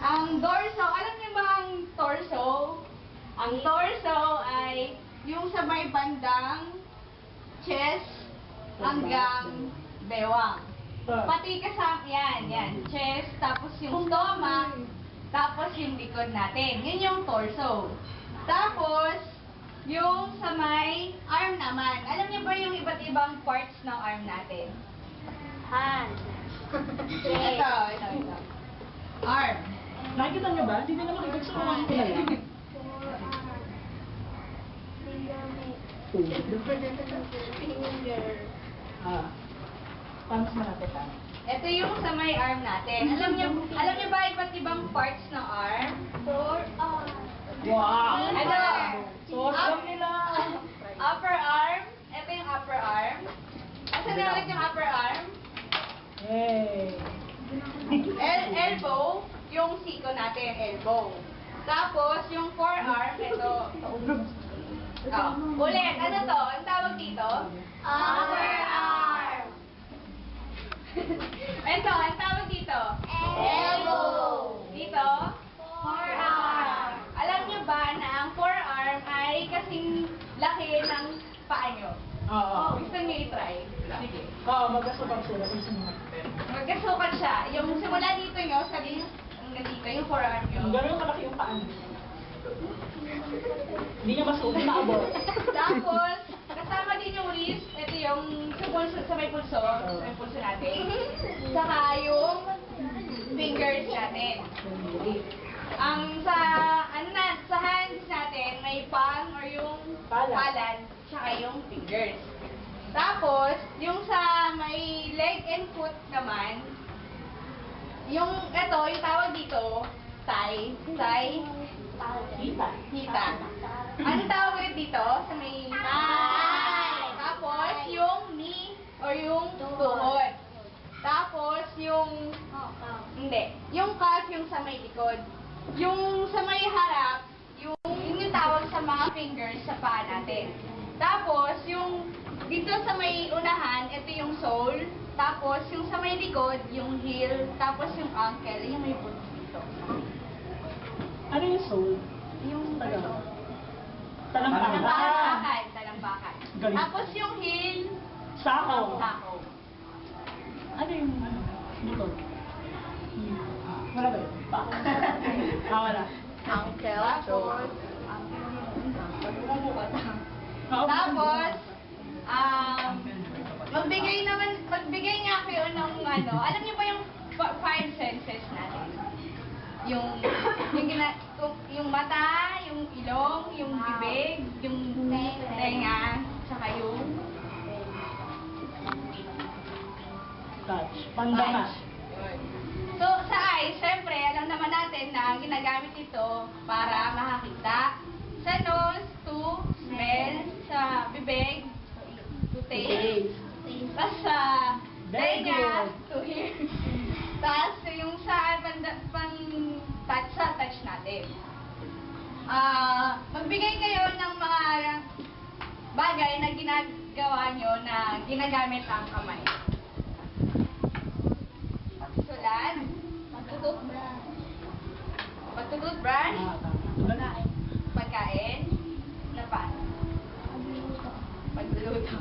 Ang dorso, alam niyo ba ang torso? Ang torso ay yung sa may bandang chest hanggang bewang. Pati kasama, yan. Chest, tapos yung stomach, tapos yung likod natin. Yun yung torso. Tapos, yung sa may arm naman. Alam niyo ba yung iba't ibang parts ng arm natin? Hand. Ito. Arm. Nakikita niyo ba? Hindi nila makikita sa mga kilala. Finger. Paano mas malapit ah? Ito yung sa may arm natin. Alam niyo ba iba't ibang parts ng arm? Forearm. Wow! Ito. So, alam nila. Upper arm. Ito yung upper arm. Asan na ulit yung upper arm? Hey! Elbow. Yung siko natin, elbow. Tapos, yung forearm, ito. Oh, ulit. Ano to? Ang tawag dito? Upper arm. Ito, ang tawag dito? Elbow. Dito? Forearm. Alam niyo ba na ang forearm ay kasing laki ng paa niyo? Oo. Gusto niyo i-try? Sige. Oo, magkasabang sila kung sino. Magkasukat siya. Yung simula dito nyo, sabi hanggang dito, yung forearm nyo. Gano'n kalaki yung paan. Hindi niya masuot, maabot. Tapos, kasama din yung wrist. Ito yung sa may pulso natin. Saka yung fingers natin. Ang sa hands natin, may palm or yung palad, saka yung fingers. Tapos, yung sa may leg and foot naman, yung yung tawag dito, thigh, hita. Ano tawag ulit dito? Sa may Thigh. Tapos, yung knee or yung tuhod. Tapos, yung yung calf yung sa may likod. Yung sa may harap, yun yung tawag sa mga fingers sa paa natin. Tapos, yung dito sa may unahan, ito yung sole. Tapos, yung sa may likod, yung heel. Tapos, yung ankle, yung may boots dito. Ano yung soul? Yung Talampakan. Talampakan. Galing. Tapos, yung heel, Sako. sako. Ano yung dito? Wala ba yun? Wala. Ankle. Tapos, Tapos, magbigay nga kayo ng alam niyo ba yung five senses natin? Yung mata, yung ilong, yung bibig, yung tenga, saka yung touch. Pandama. So, sa eyes, syempre, alam naman natin na ginagamit ito para makakita. Sa nose, to smell. Sa bibig, to taste. Tapos sa tenga, to hear. Tapos yung sa touch natin. Magbigay kayo ng mga bagay na ginagawa nyo na ginagamit ang kamay. Sulat, pagtututbrush, pagkain, na pa? Pagluluto.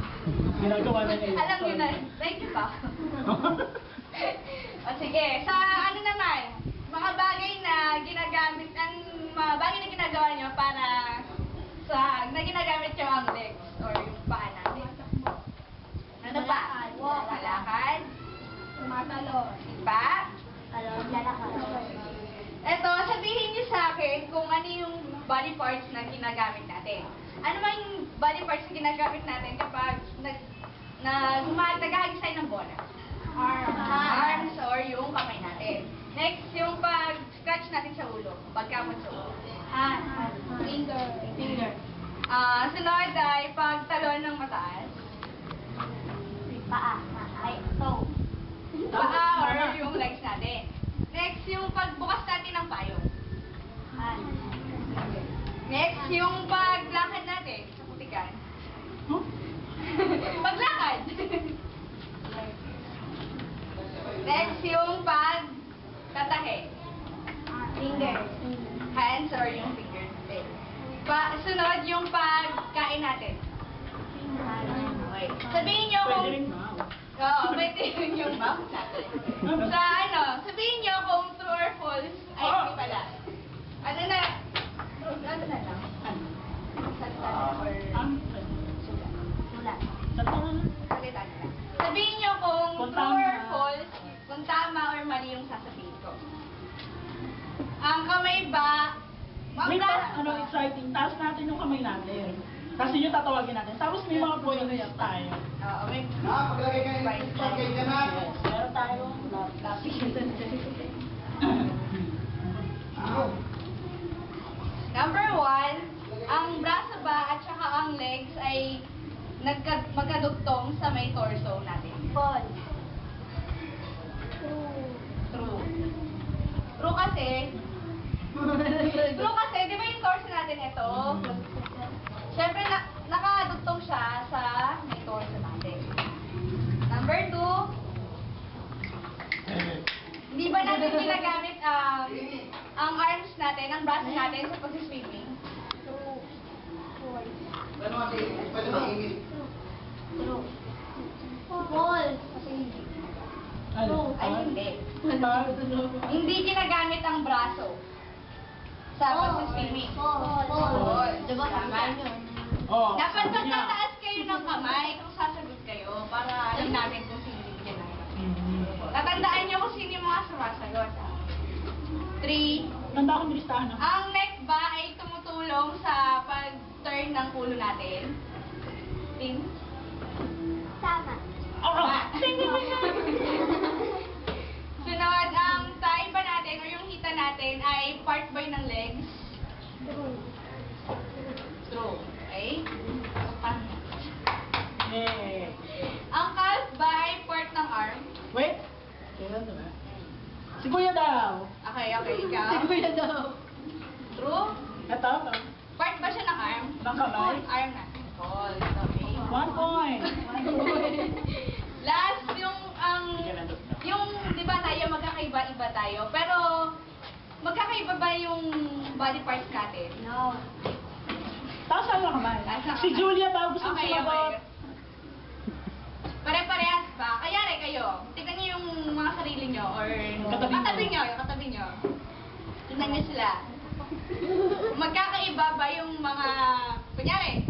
Ginagawa na niya yun. Alam niyo na, thank you pa. O sige, sa naman, mga bagay na ginagamit, mga bagay na ginagawa nyo para na ginagamit yung ang legs or yung paa natin. Ano pa? Lalakad. Tumatalo. Pa? Lalakad. Eto, sabihin niyo sa akin kung ano yung body parts na ginagamit natin. Ano ba yung body parts na ginagamit natin kapag naghahagisay ng bola? Arms or yung kamay natin. Next, yung pag-scratch natin sa ulo, pagkamot sa ulo. Hand. Finger. Sunod ay pagtalon ng mataas. Paa. Ay, toe. Paa or yung legs natin. Next, yung pagbukas natin ng payong. Hand. Next, yung paglakad natin sa putikan. Paglakad! Next, yung pagtatahe. Finger. Hands or yung fingers? Okay. Sunod yung pagkain natin. Okay. Sabihin nyo kung... Pwede rin mouth. Oo, pwede yun yung mouth natin. Sa ano, sabihin nyo kung true or false. Ay, hindi pala. Ano na? Ano na lang? Salita or sulat. Sulat. Totoo na. Salita na lang. Sabihin nyo kung Kung true or tama. false, kung tama or mali yung sasabihin ko. Ang kamay ba? Ang Wait, braso ano ba? exciting. Taas natin yung kamay natin. Kasi yung tatawagin natin. Tapos may mga points tayo. Oo, may Paglagay ka na. Yes, meron tayo. Number 1, ang braso ba at saka ang legs ay magkadugtong sa may torso natin. False. True. True kasi, di ba yung torso natin ito? Siyempre, nakadugtong siya sa may torso natin. Number 2, hindi ba natin ginagamit ang arms natin, ang braso natin sa pag-swimming? True. False. Pwede mag-ingit. True. False. Kasi hindi. Ano? Ay, hindi. Ano? Hindi ginagamit ang braso sa pag-swimming. False. False. Diba Tama. Oh, Dapat sabi niya. magtataas kayo ng kamay kung sasagot kayo para alam namin kung sino yung ginagamit. Mhm. Tatandaan nyo kung sino yung mga sumasagot. 3. Tanda akong listahan na. Ang neck ba ay tumutulong sa pag-turn ng ulo natin? Ting? Tama. Oo! Sunod, ang tayo ba natin o yung hita natin ay part ba yun ng legs? True. True. Okay? Yay! Ang calf ba ay part ng arm? Wait! Kailan diba? Si Kuya daw! Okay, ikaw. Si Kuya daw! True? Ito, Part ba siya ng arm? ng kamay. Arm na. False. Okay. 1 point! Last, yung, di ba tayo, magkakaiba-iba tayo, pero, magkakaiba ba yung body parts natin? No. Taas ang kamay. Taas ang Si kamay. Julia daw gusto Okay, sumagot. Pare-parehas ba? Kayari kayo, tignan niyo yung mga sarili niyo, or Katabi mo. yung katabi niyo. Tignan niyo sila. Magkakaiba ba yung mga, kunyari,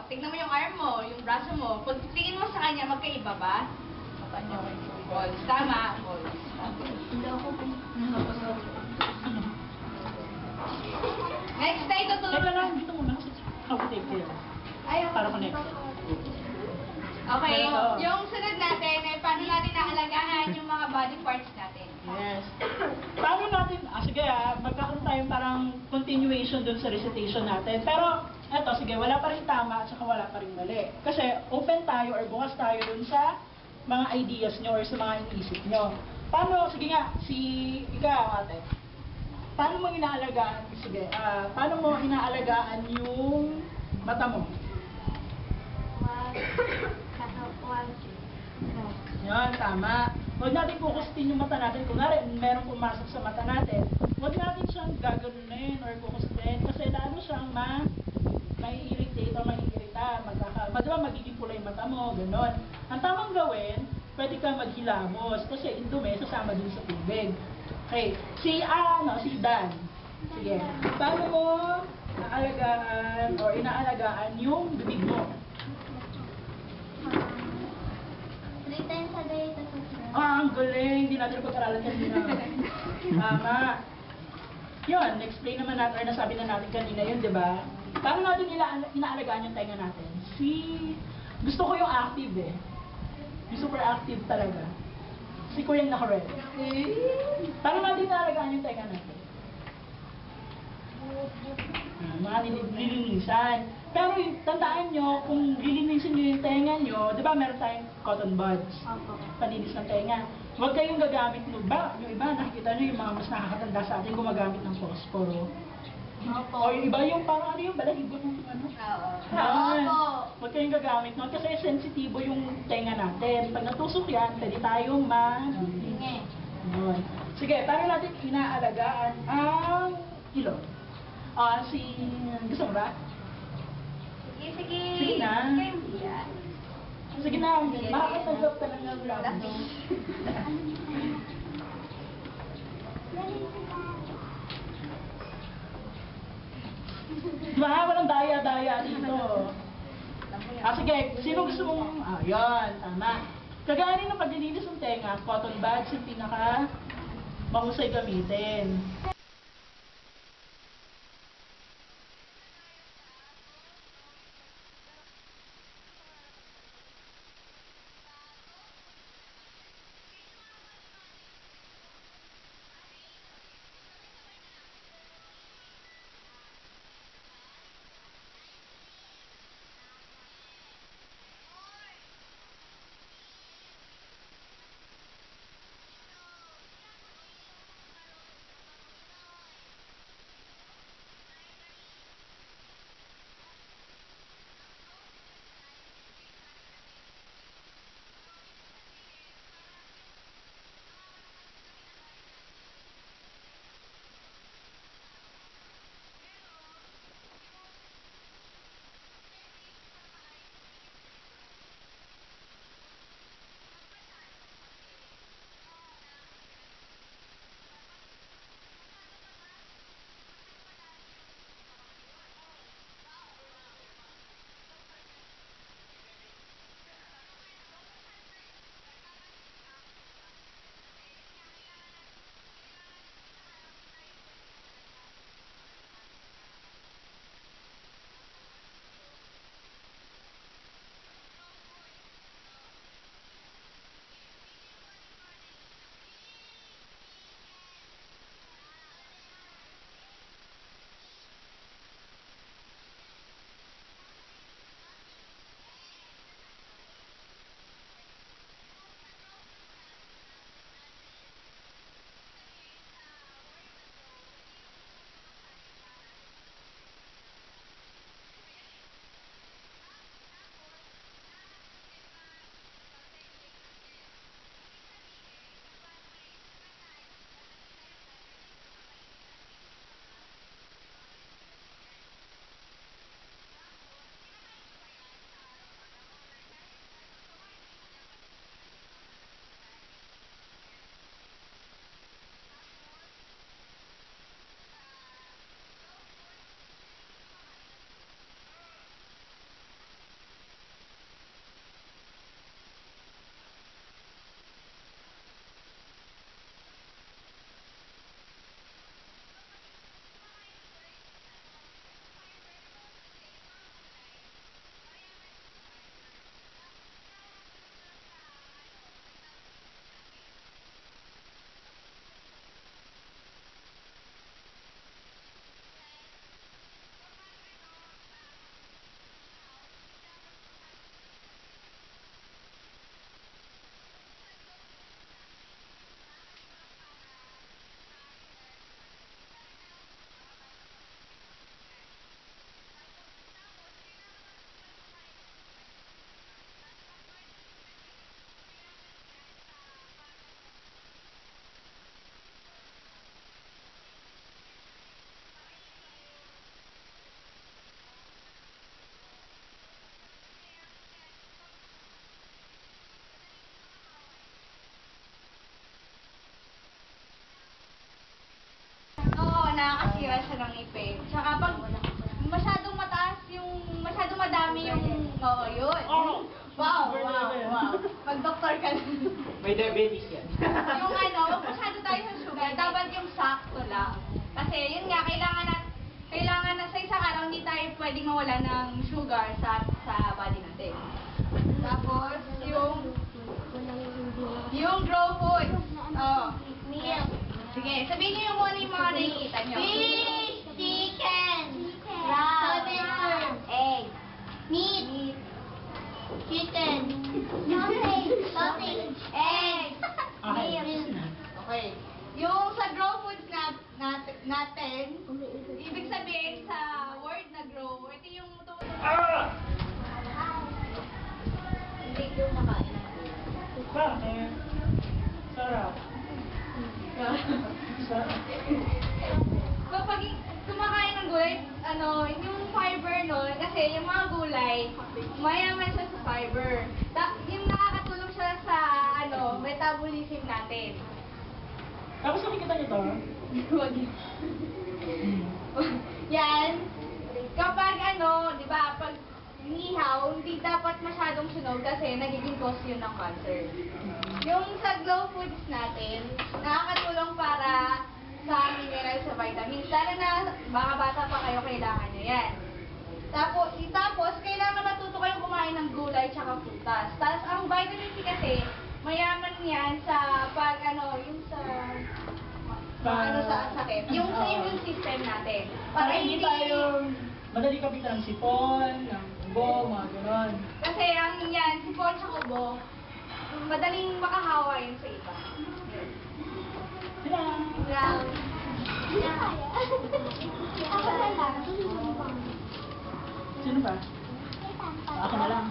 tignan mo yung arm mo, yung braso mo, pag tingin mo sa kanya, magkaiba ba? False. Tama, false. Hindi ako Next tayo Teka tutulong. lang, dito muna. Ako take care. Ayaw. Para connected. Okay, Pero- yung sunod natin ay paano natin naalagaan yung mga body parts natin. Yes. Paano natin, sige magkakaroon tayong parang continuation dun sa recitation natin. Pero, eto, sige, wala pa rin tama at saka wala pa rin mali. Kasi open tayo or bukas tayo dun sa mga ideas nyo or sa mga iniisip nyo. Paano, sige nga, ikaw ate, paano mo inaalagaan, sige, paano mo inaalagaan yung mata mo? Yan, tama. Huwag natin kukustin yung mata natin. Kung meron pumasok sa mata natin, huwag natin siyang gaganunin or kukustin kasi lalo siyang mai-irritate o maiirita. Diba magiging pula yung mata mo, gano'n. Ang tamang gawin, pwede ka maghilamos kasi yung dumi sasama din sa tubig. Okay, si Dan. Sige, paano mo naalagaan o inaalagaan yung bibig mo? 3 times a day, tapos Ang galing! Hindi natin pag-aralan kanina. Tama. Yun, explain naman natin, or nasabi na natin kanina yun, di ba? Paano natin inaalagaan yung tenga natin? Gusto ko yung active eh. Yung super active talaga. Si Kuya yung naka-red. Paano natin inaalagaan yung tenga natin? Mga nililinisan. Pero tandaan nyo, kung lilinisin nyo yung tenga nyo, di ba meron tayong cotton buds? Paninis ng tenga. Huwag kayong gagamit yung iba, nakikita nyo yung mga mas nakakatanda sa atin gumagamit ng posporo. O yung iba yung parang yung balahibo ng Oo. Yan. Huwag kayong gagamit nun kasi sensitibo yung tenga natin. Pag natusok yan, pwede tayong Hingi. Yun. Sige, paano natin inaalagaan ang ilong? Gusto mo ba? Sige, sige. Sige na. Kayo yan. Sige na, makakatanggap ka lang ng vlog. Walang daya-daya dito. Sige, sino gusto mong... yan, tama. Kagaya ng paglilinis ng tenga, cotton buds yung pinaka mahusay gamitin. nakakasira siya ng ipin. Tsaka pag masyadong mataas yung, masyadong madami yung, oo, yun. Oh! Wow, wow, wow. Mag-doktor ka na. May diabetes yan. Yung ano, wag masyado tayo sa sugar, dapat yung sakto lang. Kasi yun nga, kailangan na sa isang araw hindi tayo pwedeng mawala ng sugar sa body natin. Tapos, yung grow food. Oh. Milk. Sige, sabihin niyo yung muna yung mga nakikita niyo. Fish, chicken, crab, egg, meat, chicken, sausage, egg, Okay. milk. Okay. Yung sa grow foods natin, ibig sabihin sa word na grow, ito yung Ah! Hindi ko makain. Bakit? Sarap. isa. Kapag kumakain ng gulay, yung fiber nun, kasi yung mga gulay, mayaman siya sa fiber. Yung nakakatulong siya sa, metabolism natin. Tapos nakikita niyo to? Yan. Kapag di ba, pag nihaw, hindi dapat masyadong sunog kasi nagiging cause yun ng cancer. Yung sa glow foods natin, nakakatulong para sa mineral, sa vitamins. Lalo na baka bata pa kayo, kailangan nyo yan. Tapos, kailangan matuto kayong kumain ng gulay tsaka prutas. Tapos, ang vitamin C kasi, mayaman yan sa yung sa sakit. Yung sa immune system natin. Para hindi tayo madali kapitan ng sipon, ng ubo, mga ganon. Kasi sipon sa ubo, madaling makahawa yun sa iba. Yun. Sila. Lang. Ako na lang. Sino ba? Ako na lang.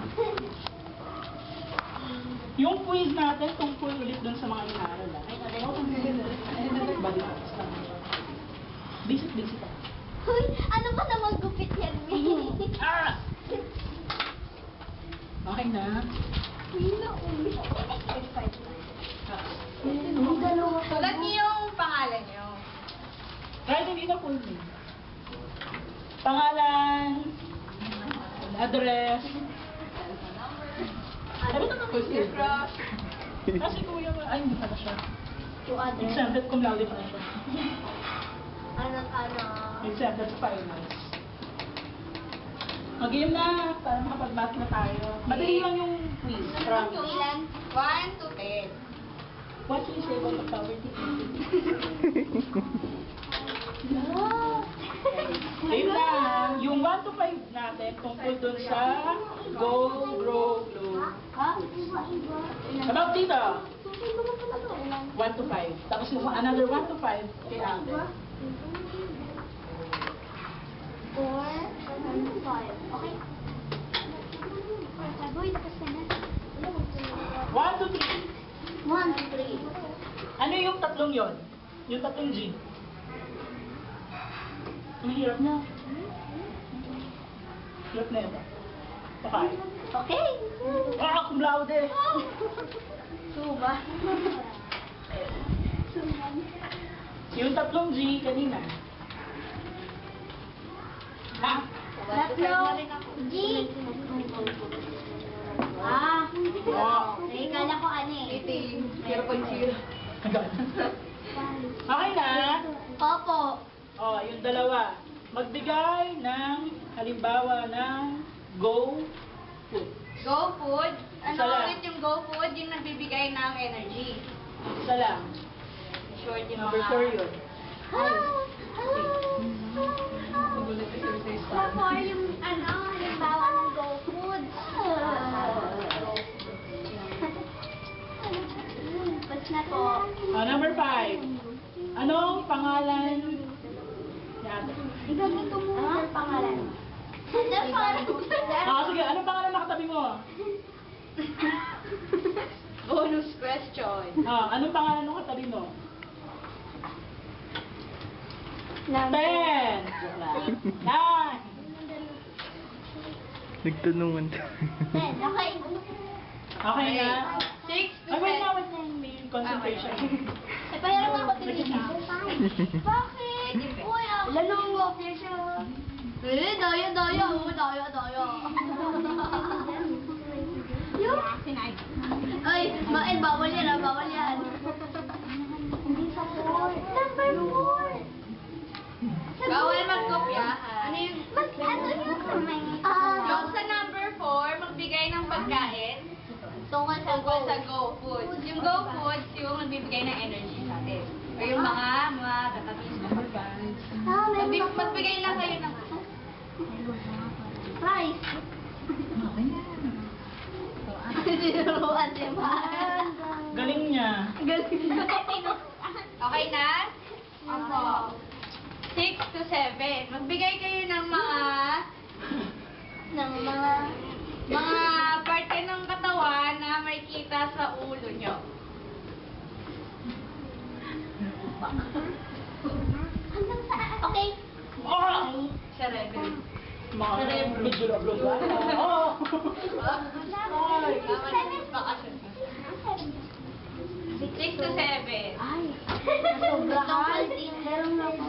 Yung quiz natin tungkol ulit dun sa mga inaaral. Basic pa. Hoy, ano ba naman gupit yan, May? Ah! Okay na. Sulat niyo yung pangalan niyo. Kahit hindi na full name. Pangalan, address. Ano ito na Your crush. Kasi kuya, ay hindi pala siya. Yung address. Exempted cum laude pa na siya. Ano? Exempted sa finals. Mag-game na, para makapag-math na tayo. Madali lang yung quiz. Promise. Ilan? 1 to 10. What should you say about the poverty? Game na. Yung 1 to 5 natin tungkol dun sa Go, Grow, Glow. Ha? About dito. 1 to 5. Tapos yung another 1 to 5 kay Ate. 4 and 5. Okay. Boy, tapos ka na. 1 to 3. 1, 3. Ano yung tatlong yon? Yung tatlong G. Ang hirap na. Hirap na ito. Okay. Okay. Ah, cum laude. Suba. Yung tatlong G kanina. Ha? Tatlo. G. Ah. Oh. Eh, kala ko ano eh. 0.0. Okay na? Opo. Oh, yung dalawa. Magbigay ng halimbawa ng Go Food. Go food. Ano Isa lang. ulit yung go food? Yung nagbibigay ng energy. Isa lang. Short yung Number mga... 4 yun. Before yung halimbawa ng Go Food. Pas na po. Number 5. Anong pangalan ni Ate? Igagito mo ang pangalan. Ano pangalan? Sige. Anong pangalan na katabi mo? Bonus question. Anong pangalan nung katabi mo? 10! 9! Nagtanungan. Okay. Okay na? 6 to Ay, wait 10. na. May concentration. Eh, payaran ako din Bakit? Uy, lalungo. Eh, daya. Yung? Ay, bawal yan, bawal yan. Number 4. Bawal magkopya. Ano yung... Ano yung kamay? Yung sa number 4, magbigay ng pagkain Tungkol sa tungkol sa go foods. Yung go foods, yung nagbibigay ng energy sa atin. O yung mga tatamis na pagkain. Magbigay lang kayo ng Rice. Tinuruan si Mar. Galing niya. Okay na? Ako. 6 to 7. Magbigay kayo ng mga parte ng katawan na may kita sa ulo nyo. Hanggang saan? Okay. Oh! Cerebral. Mga medyo log-logan. Oh! Ay! 6 to 7. Ay. Sobrahan. Meron na ako.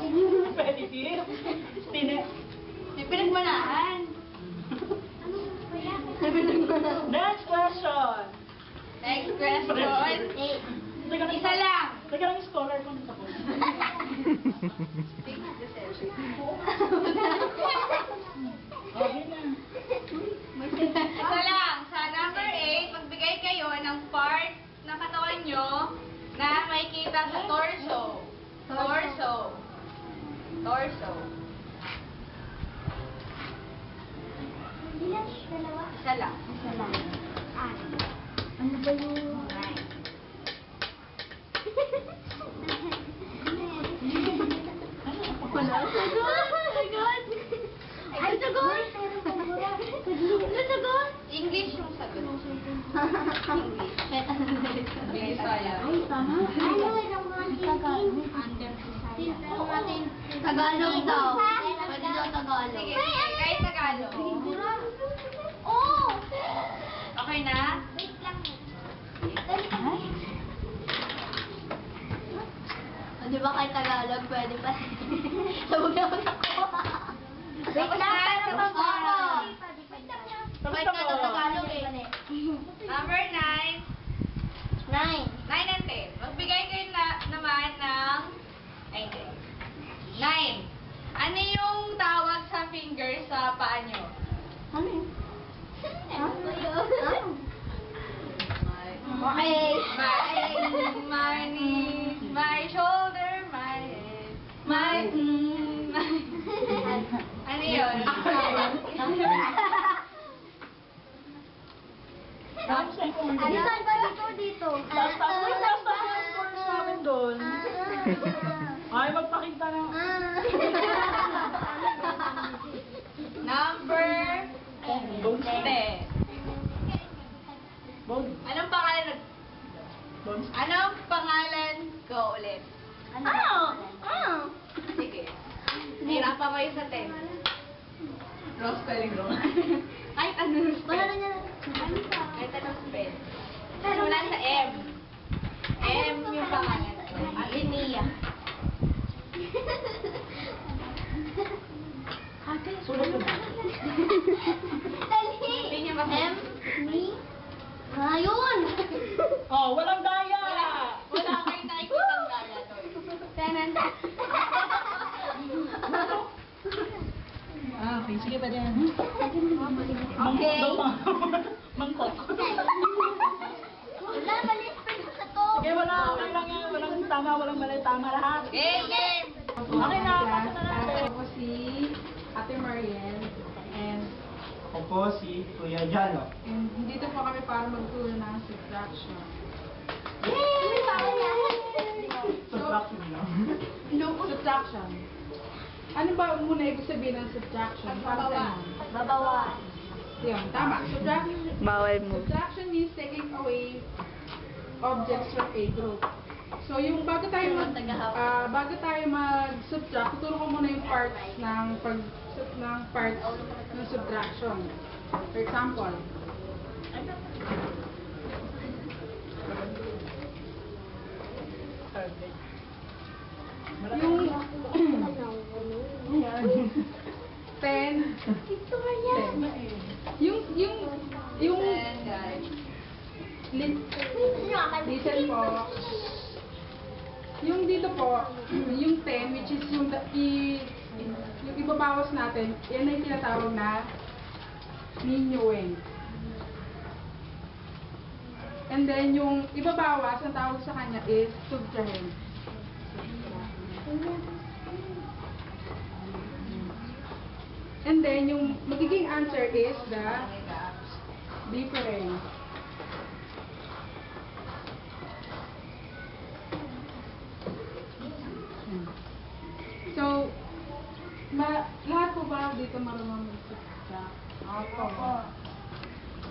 Repetitive. Tine. May pinagmanahan. Next question. Next question. Teka lang, Isa lang. Teka lang yung scholar ko nito po. 6 to 7. Okay na. Isa lang. Sa number 8, magbigay kayo ng part ng katawan nyo na makikita sa torso. Torso. Torso. Ilan? Dalawa? Isa lang. Isa lang. Ano ba yung... Nine. Wala. Sagot! Sagot! Ay, sagot! Ano sagot? English yung sagot. English. Bisaya. Ay, tama. Ano? Tagalog. Tagalog daw. Pwede daw Tagalog. Sige, kahit Tagalog. Oh! Okay na? Wait lang. Di ba kahit Tagalog, pwede pa? Sabog naman ako. Tapos na, tapos na. Kahit ka daw Tagalog eh. Number 9. 9. 9 and 10. Magbigay kayo naman ng... Ay, hindi. 9. Ano yung tawag sa fingers sa paa nyo? Ano yun? Okay. My knees, my shoulder, my head, my... Ano yun? Tapos ang kung Ano saan ba dito? Taas yung scores namin doon. Ay, magpakita na. Number Bones. 10. Bones. Anong pangalan? Bones. Anong pangalan ko ulit? Ano? Sige. Hirapan ko yung sa 10. Wrong spelling wrong. Ay, ano yung Wala spell? na niya. Ano ba? Ay, anong spell? Wala sa M. M yung pangalan ko. Linnea. Sulat ko. Dali. Hindi niya mas- M. Ni. Ayun. Oh, walang daya. Wala kayong nakikita ang gala to. Tenanda. Ah, okay. Sige pa din. Okay. Mangkok. Wala, mali spell ko sa to. Sige, wala. Okay lang yan. Walang tama, walang mali. Tama lahat. Game, game! Okay na. Pasa na natin. Ako si Ate Marian and Ako po si Kuya Jano. dito po kami para magturo ng subtraction. Yay! Bawal yan. Subtraction lang. Subtraction. Ano ba muna ibig sabihin ng subtraction? Para sa inyo? Babawan. Yun, tama. Bawal mo. Subtraction means taking away objects from a group. So yung bago tayo mag-subtract, tuturo ko muna yung parts ng parts ng subtraction. For example, yung 10, yung Then, guys. listen po. Yung dito po, yung 10, which is yung ibabawas natin, yan ay tinatawag na minuend. And then, yung ibabawas, ang tawag sa kanya is subtrahend. And then, yung magiging answer is the difference. So, lahat po ba dito marunong mag-subtract? Opo.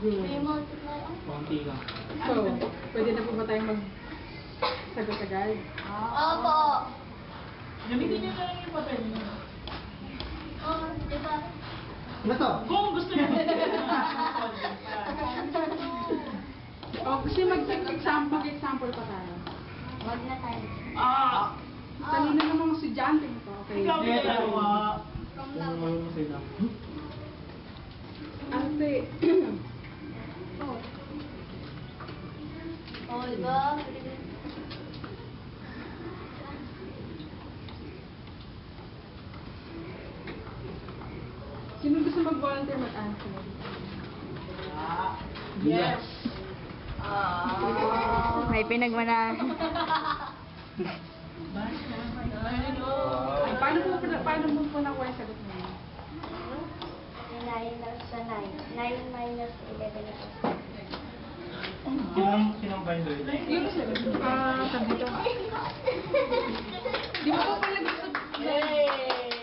Good. Konti lang. So, pwede na po ba tayong mag-sagot agad? Opo. Gamitin niyo na lang yung papel niyo. Oo, di ba? Ano to? Kung gusto niyo. O, gusto nyo mag-example pa tayo. Wag na tayo. Ah! Talino namang estudyante mo to. Okay. Ikaw Hindi, ginagawa. dalawa. From Ano love. mo sila? Ate. Oo, di ba? Sino gusto mag-volunteer mag-answer? Yes. May pinagmana. Ay, paano mo po nakuha yung sagot mo? 9 sa 9. 9 minus 11 is Sinong binder? Yung sagot mo. Sabi dito. Di ba po pala gusto? Yay!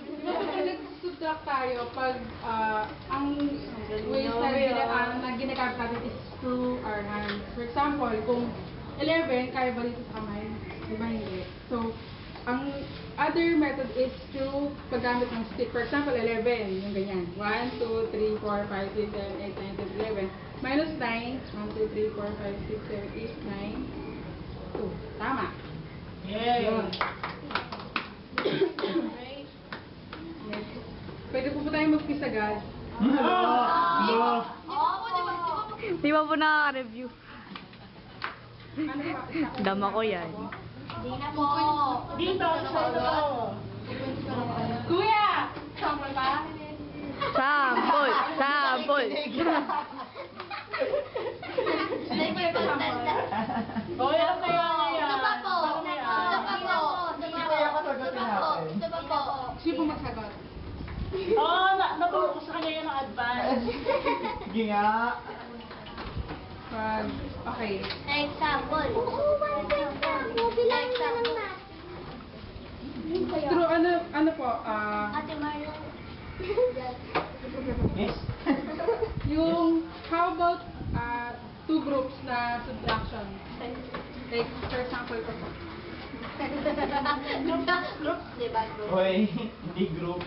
Di ba po pala nag-subtract tayo pag ang ways na ginagamit natin is through our hands. For example, kung 11, kaya ba dito sa kamay? Di ba hindi? So, ang other method is through paggamit ng stick. For example, 11, yung ganyan. 1, 2, 3, 4, 5, 6, 7, 8, 9, 10, 11. Minus 9, 1, 2, 3, 4, 5, 6, 7, 8, 9, 2. Tama. Yay! Yun. Next. Pwede po tayo mag-pisagad. Di ba po nakaka-review? Ano ba? Dama ko yan. Di na po. Dito, sa ito. Kuya! Sample pa? Sample! Sample! Hindi ko yung tanda. Okay, alam ko yan. Ito pa po. Ito pa po. Hindi kaya kasagutin natin. Ito pa po. Sino po magsagot? Oo, natulog ko sa kanya yan ng advance. Sige nga. Okay. Example. Example. True, ano po, Ate Mario. Yes? yung, how about, two groups na subtraction? Like, for example, po. Groups, di ba? Groups. Hoy, hindi groups.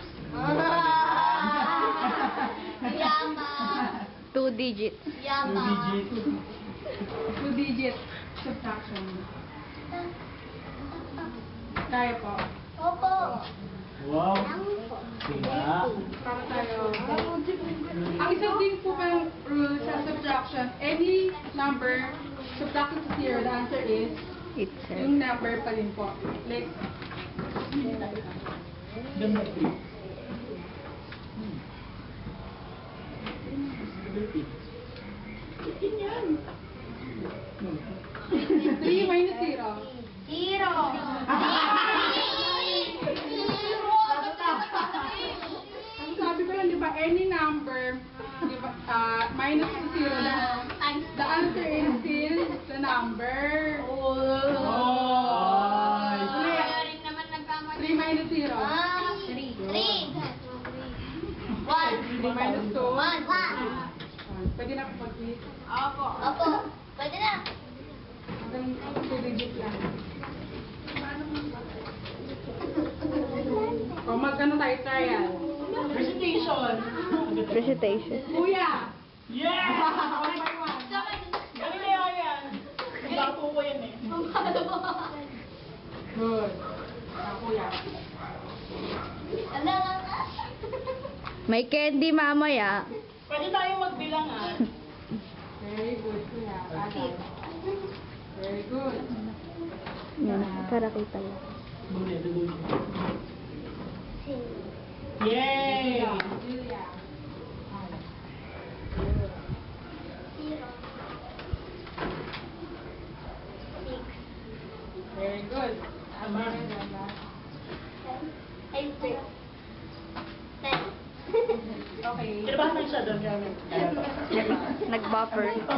Yama. 2 digits. Yama. 2 digits. Two-digit subtraction. Kaya po. Opo. Wow. Sige nga. Para tayo. Ang isang din po kayong rule sa subtraction, any number subtracted to 0, the answer is Itself. yung number pa rin po. Like, Ganda. 3 minus 0. Zero. Ang sabi ko lang, di ba, any number, di ba, minus 0, the answer is still the number. Kaya rin naman nagkamali. 3 minus 0. 3. 1. 3 minus 2. 1. Pwede na po mag-click. Opo. Pwede na. Hanggang 2 digit lang. O mag-ano tayo, trial. Presentation. Presentation. Kuya! Yes! Galing kaya yan. Bato ko yan eh. Good. Kuya. May candy mamaya. Pwede tayong magbilang ah. Very good, kuya. Adam. Very good. Yan, para kita lang. Yay! Julia. Very good. Tama. Okay. Kinabahan siya doon gamit. Nag-buffer. 35.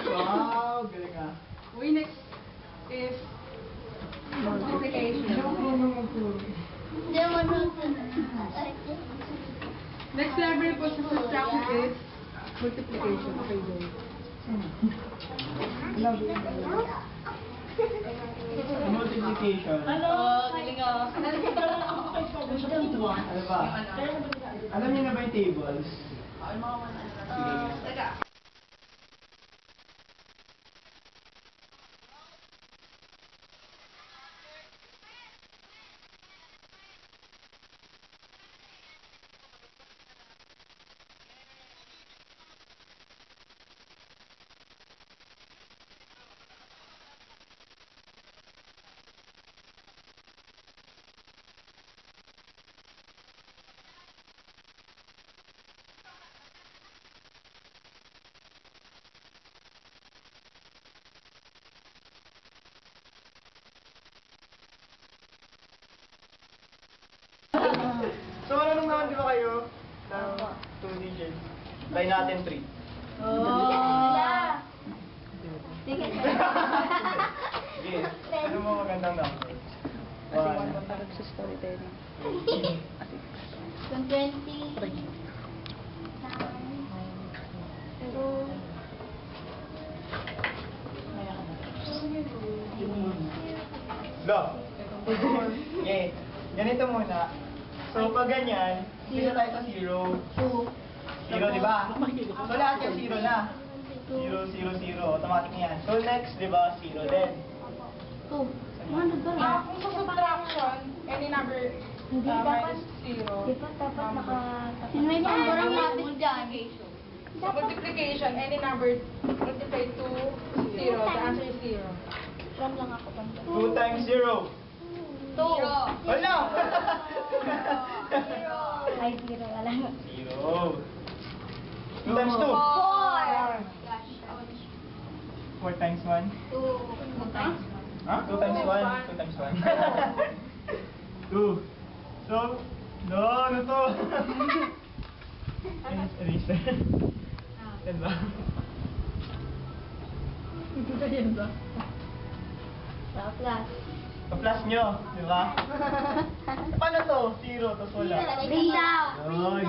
Wow, galing ah. We next is multiplication. Hindi mo Next level po sa subtraction is multiplication. Okay, go. Multiplication. Ano? Galing ah. Ano ba? Alam niyo na ba yung tables? Teka. So, marunong naman di ba kayo ng 2 digits? Try natin 3. Sige. Sige. Ano mo magandang number? 1. Kung 20. Go! Okay. Ganito muna. So, pag ganyan, dito tayo sa 0. 0, di ba? So, lahat yung 0 na. 0, 0, 0. Automatic na yan. So, next, di ba, 0 din. 2. Kung sa subtraction, any number Hindi dapat. minus 0. Di ba dapat may pangurang natin dyan. So multiplication, any number multiplied to 0, the answer is 0. Ram lang ako. 2 times 0. 2. Wala! Ay, 0. Wala. 0. 2 times 2. 4 times 1. 2 times. Huh? 2 times 1. 2 times 1. 2. So, no, ano to? Eraser. Yan ba? Ganyan ba? Plus. Pa-plus nyo, di ba? Paano to? 0, tapos wala. Bring down. Yun.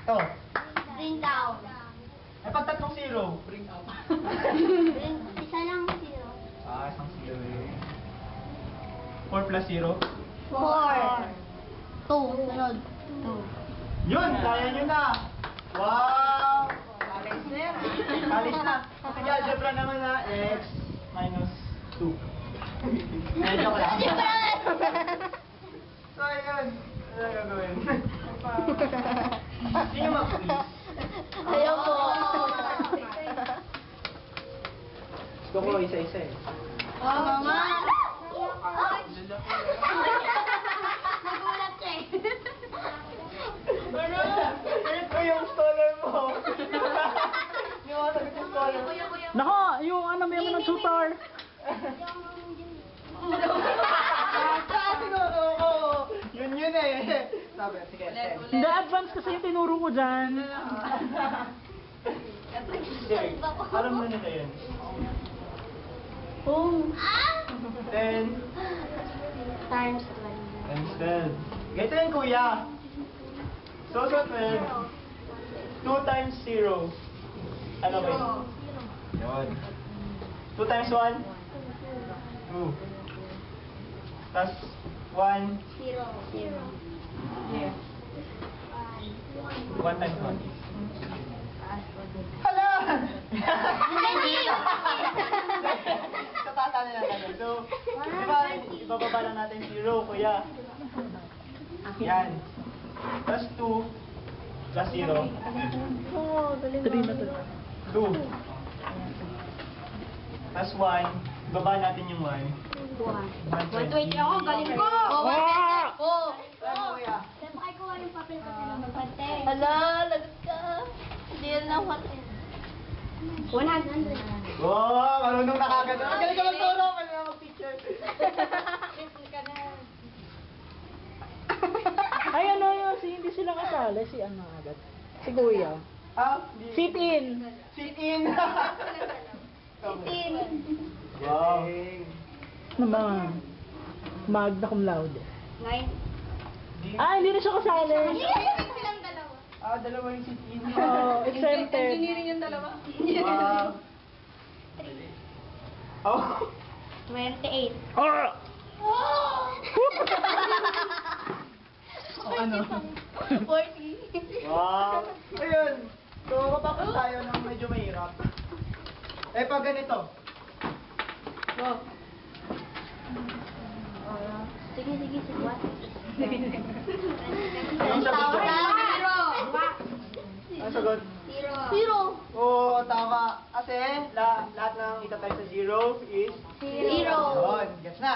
To. Bring down. Ay, pag tatlong 0, bring out. Isa lang 0. Ah, isang 0 eh. 4 plus 0. 4. 2. Sunod. 2. Yun, kaya nyo na. Wow! Alis na. Sige, algebra naman na. X minus 2. Medyo ko lang. So, ayun. Ano gagawin? Sino mag-quiz? Ayaw ko. Gusto ko isa-isa eh. Mama. Nagulat siya eh. Ito yung scholar mo. Yung mga sagot yung scholar. Nako, yung ano may mga tutor. Siguro, oo. Yun eh. Sabi, sige, 10. Hindi advance kasi yung tinuro ko dyan. Sige, alam mo nito yun. Oh. 10 Times times 12. Ganito yun, kuya. So, sa 12, 2 times 0. Ano ba yun? Yun. 2 times 1? 2. Plus 1. 0. 1 times 1 is? Hala! Katata na lang natin. So, di ba, ibababa lang natin 0, kuya. Yan. Plus 2 plus 0. Oh, galing 3 na to. 2. Plus 1. Ibaba natin yung 1. 120 ako, galing ko! Oh, 120! Oh! Ano, kuya? Saan ay kuha yung papel ko sa naman? Hala, lagot ka. Hindi yan na 100. Wow, marunong na kagad. Ang galing ka magturo, pwede na mag-teacher. Ay ano yun, hindi sila kasali, si ano agad. Si Kuya. Ah, Sit in. Sit in. Tin. Wow. Naman. Magna cum laude. 9. Ah, hindi na siya kasali. Silang dalawa. Ah, dalawa yung sit in. Oh, exempted. Engineering yung dalawa. Wow. Oh. 28. Ah! O ano? 40. Wow. Ayun. So, matapos tayo ng medyo mahirap. Eh, pag ganito. Go. Sige. Ang sagot ko. Zero. Ang sagot? Zero. Oo, tama. Kasi lahat ng itatayo sa zero is Zero. yun. Gets na.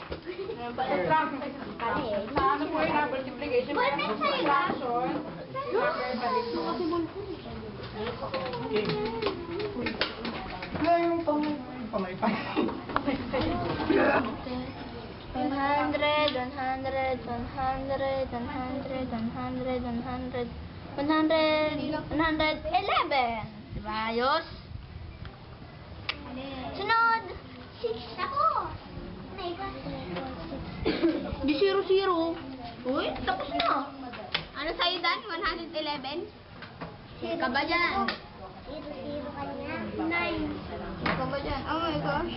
Sa ano po yung multiplication, subtraction, number pa rin po. Ay, yung pamaypay. 111. Diba? Ayos? Sunod. 6 ako. Di 0-0. Uy, tapos na. Ano sa'yo, Dan? 111? Ka ba dyan? 0-0 ka niya. 9. Ka ba dyan? Oh my gosh.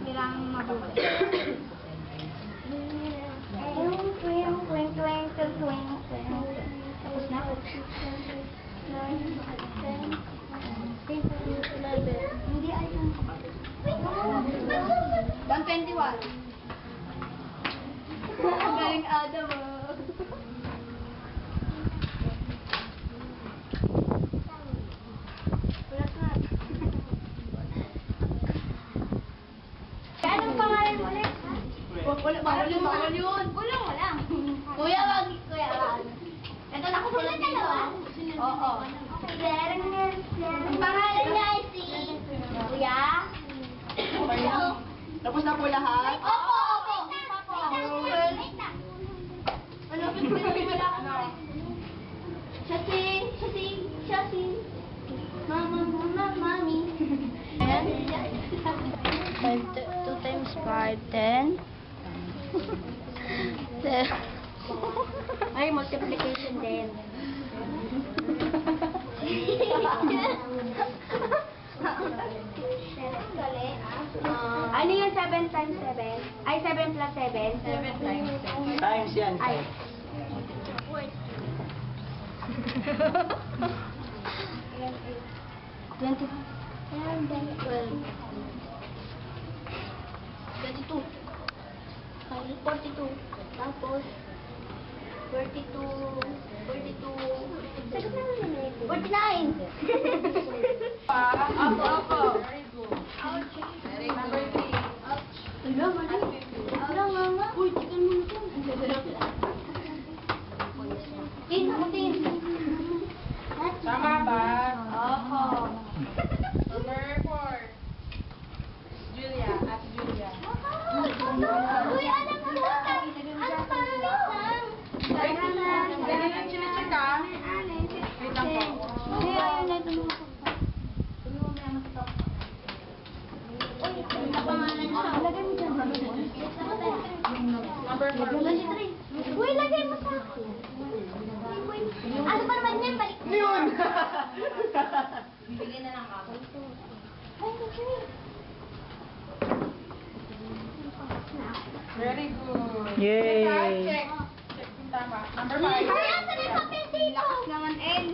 Bilang mabuti. Tapos na ako. 9, 10, 11. Hindi ayun. Dan 21. Ang galing Adam mo. Wala ka. Anong pangalan mo ulit? Bawal yun. Wala. Kuya, wag. Ito nakasulat dito. Oo. Ang pangalan niya ay si Kuya. Okay na? Tapos na po lahat? Opo. Ano? Siya si. Mami. Ayan. 2 times 5, 10. Ay, multiplication din. Ano yung 7 times 7? Ay, 7 plus 7? 7 times 10. Times yan. Ay. 20. 22. 42. Tapos, 42. 49. Opo. Very good. Ouch. Number 3. Wala, mali. Wala, mama. Uy, chicken mo na Tin. Tama ba? Opo. Number 4. Julia. Uy, alam mo ba? Ano pa lang? Dali lang chinecheck ka. Wait lang po. Hindi, ayun na ito mo. Uy, napangalan siya. Lagay mo dyan. Number 4. Uy, lagay mo sa akin. Ano ba naman yan? Balik mo. Yun! Bibigyan na lang ako. Very good. Yay. Check kung tama. Number 5. Uy, asan yung papel dito? Lakas naman, El.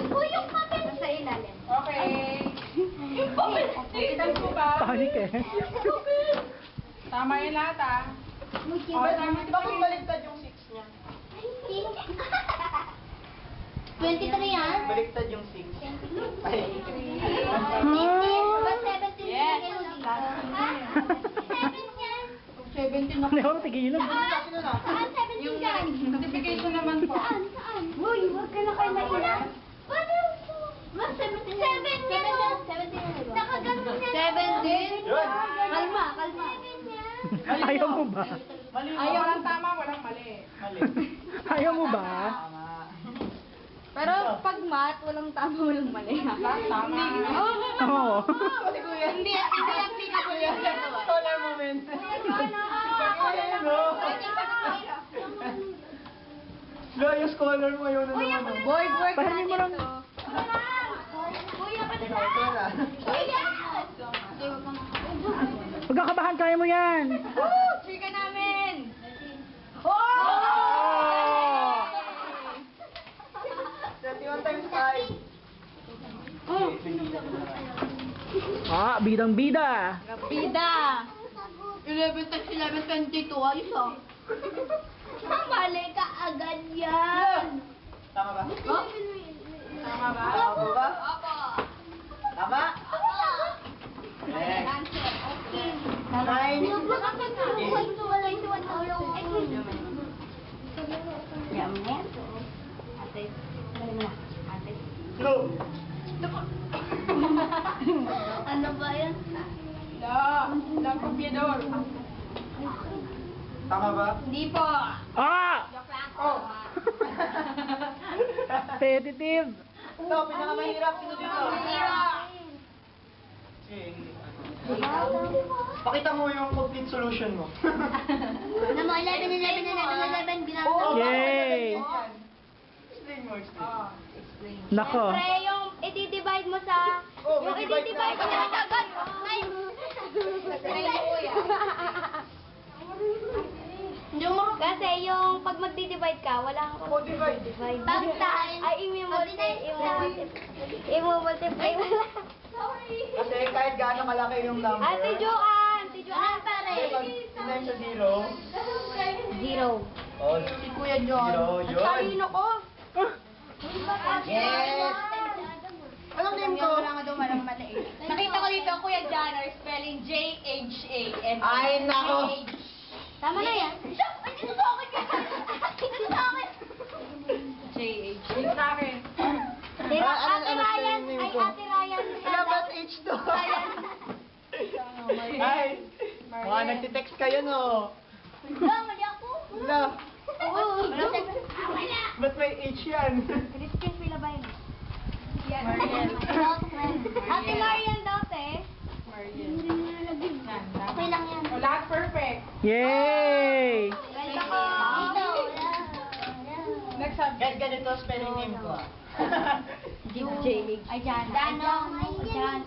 Uy, yung papel. Nasa ilalim. Okay. Titan ko ba? Panic eh. Tama yung lahat ah. Uy, Bakit baliktad yung 6 niya? 23 yan? Baliktad yung 6. Ay. 17. Yes. 7 yan. 17 na. Hindi ako tigilan. Saan 17 yan? Notification naman po. Saan? Uy, huwag ka na kayo nailan. Paano? 17 yan. 17 yan. Nakagano'n yan. 17? Yun. Kalma. 7 yan. Ayaw mo ba? Mali mo. Ay, walang tama, walang mali. Mali. Ayaw mo ba? Tama. Pero pag math, walang tama, walang mali. Tama. Oo. Hindi applicable yun. Solar moment. Lo, yung scholar mo yun na naman. Board work Paano mo lang... Uy, ako na. Ito na. kabahan, kaya mo yan. Woo! Cheer ka namin! Oh! Oh! 21 times 5. Bidang-bida. Bida. 11 times 11, 22. Ayos ah. Mali ka agad yan. Tama ba? Tama ba? Tama ba? Opo. Tama? Answer. Next. Okay. 9. Go. Ano ba yan? La Copiador. Tama ba? Hindi po. Joke lang. Oh. Repetitive. Ito, pinakamahirap. Sino dito? Sige. Pakita mo yung complete solution mo. Ano mo, 11, 11, 11, 11, bilang. Yay! Explain mo, explain. Nako. Siyempre, yung i-divide mo sa... Oh, yung may divide i-divide ka. mo sa agad. Kasi yung pag magdi-divide ka, wala kang Oh, divide. Basta, ay i-multiply mo lang. Kasi kahit gaano kalaki yung number. Ate Joanne pare. Pag times sa 0. 0. Oh, Si Kuya John. Zero, yun. Talino ko. Yes! Anong name ko? Nakita ko dito, Kuya Janner, spelling J-H-A-N. Ay, nako. Tama na yan. Ay, dito sa akin ka. Dito sa akin. J-H. Sa akin. Ate Ryan. name Ay, ko? Ate Ryan. Wala ba't H2? Ay, mga nagtitext kayo, no? Wala, mali ako. Wala. Oo. Ba't may H yan? Christian Pilabayan. Mariel. Ate Marian daw, te. Okay lang yan. Oh, lahat perfect. Yay! Welcome ko. Next subject. Guys, ganito spelling name ko, ah. Ay, Jan. Jan. Jan.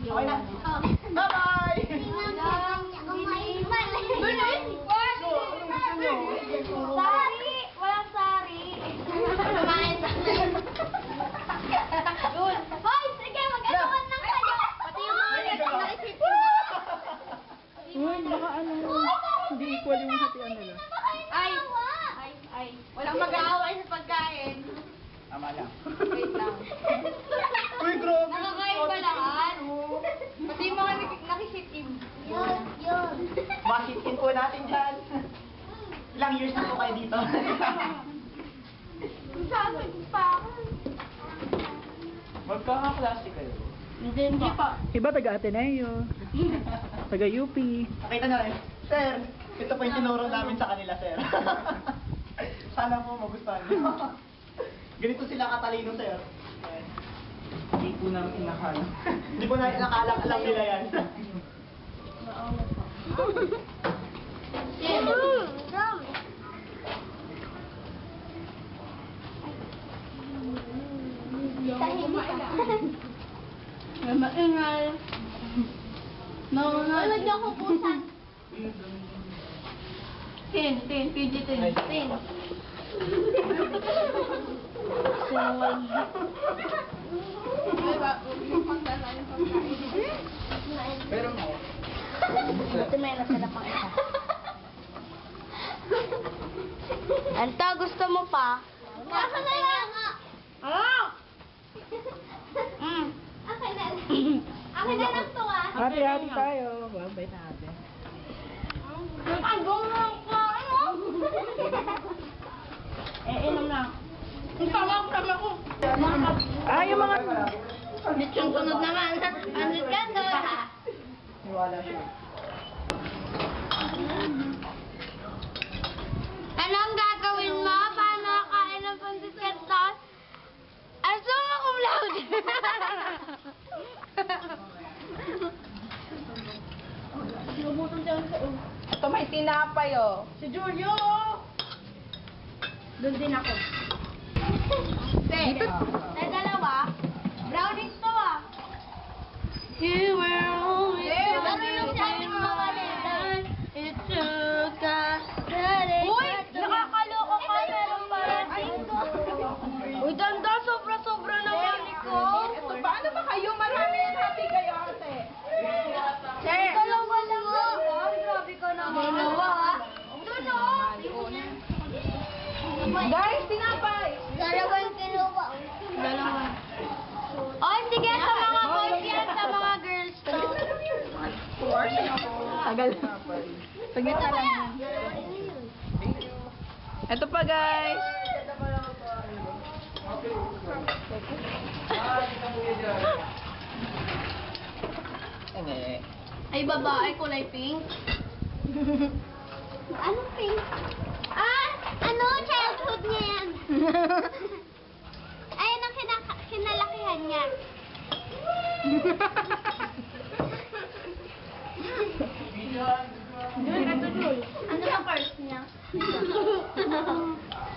Okay na. Bye-bye! Sari! Walang sari. Kumain sa Yun. Hoy, sige, mag-ano ng kayo. Pati yung mga nakisip. Uy, baka ano, hindi equal yung hatian nila. Ay. Walang mag-aaway sa pagkain. Tama lang. Wait lang. Uy, grabe. Nakakain ba lahat? Pati yung mga nakisitin. Yun. Masitin po natin dyan. Ilang years na po kayo dito? Sabi pa ako. Magkakaklase kayo. Hindi pa. Iba taga Ateneo. Taga UP. Nakita na rin. Sir, ito po yung tinuro namin sa kanila, sir. Sana po magustuhan niyo. Ganito sila katalino, sir. Hindi po namin inakala. Hindi po namin inakala, alam nila yan. Maingay. No. Ay, wag niyo ako pusan. Tin. Pero mo. Buti may nasala pang isa. Anta, gusto mo pa? Nasa na lang. Ano? Akin na. Akin na lang to ah. Hati-hati tayo. Babay na ate. Ang gumang ko, ano? Inom na. Ang tawag ko. Yung mga... Lechon sunod naman. Ano ka to? Niwala siya. Anong gagawin mo? Paano kain ng pandit canton? Aso mo cum laude. Ito may tinapay, oh. Si Julio! Doon din ako. Dito. Sa dalawa, brownies to ah. You were always Tagal. Saglit na lang yan. Ito pa guys. Ay, babae, kulay pink. Anong pink? Ah, ano? Childhood niya yan. Ayun ang kinalakihan niya. Ano ba course niya?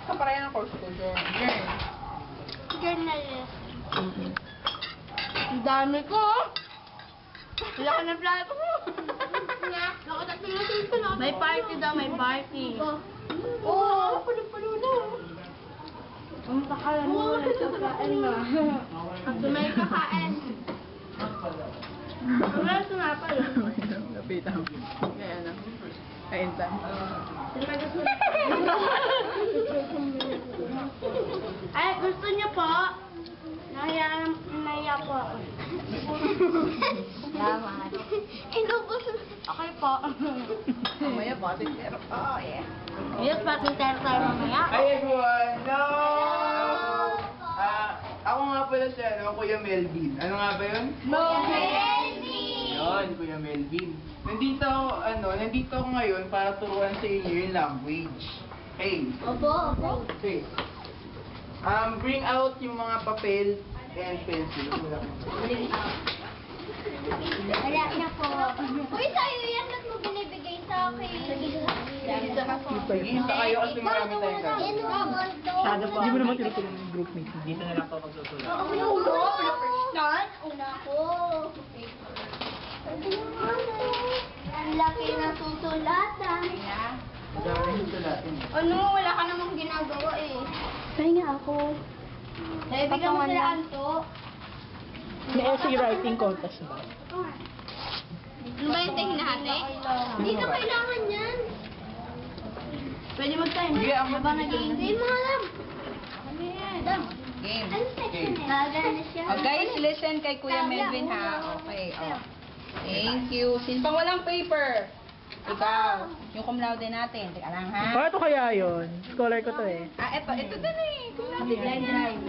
Kapareha ng course ko. Journalist. Ang dami ko. Wala ka na plato mo. May party daw, may party. Oo, puno-puno na. Ang pakalan mo, nagkakain na. May kakain. Wala sumapal. Lapitan. Kaya na. Kain tayo. Ay, gusto niyo po? Naya po ako. Salamat. Inubos. Okay po. Mamaya pati pero. Oh, yeah. Yes, patintero tayo mamaya. Hi everyone! Hello! Ako nga pala si Kuya Melvin. Ano nga ba yun? Yun, Kuya Melvin. Nandito ako ngayon para turuan sa inyo yung language. Hey, Opo. okay. Bring out yung mga papel and pencil. Wala na po. Uy, sa'yo yan. Ba't mo binibigay sa akin? Isa kayo kasi marami tayong gagawin. Masyado pa. Hindi mo naman tinutulong yung group meeting. Dito na lang ako magsusulat. Una ko. Ang laki na susulatan. Dami yung sulatin. Ano? Wala ka namang ginagawa eh. Pahinga ako. Kaya bigyan mo sila Anto. May essay writing contest ba? Ano ba yung tingin natin? Hindi na kailangan yan. Pwede mag-time. Sige, ako Hindi mo alam. Ano yan? Game. Ano section eh? Gagana siya. Oh, guys, listen kay Kuya Melvin ha. Okay, oh. Thank you. Sino pang walang paper? Ikaw. Yung cum laude natin. Teka lang ha. Paano kaya yun? Scholar ko to eh. Ito din eh. Cum laude. Line drive.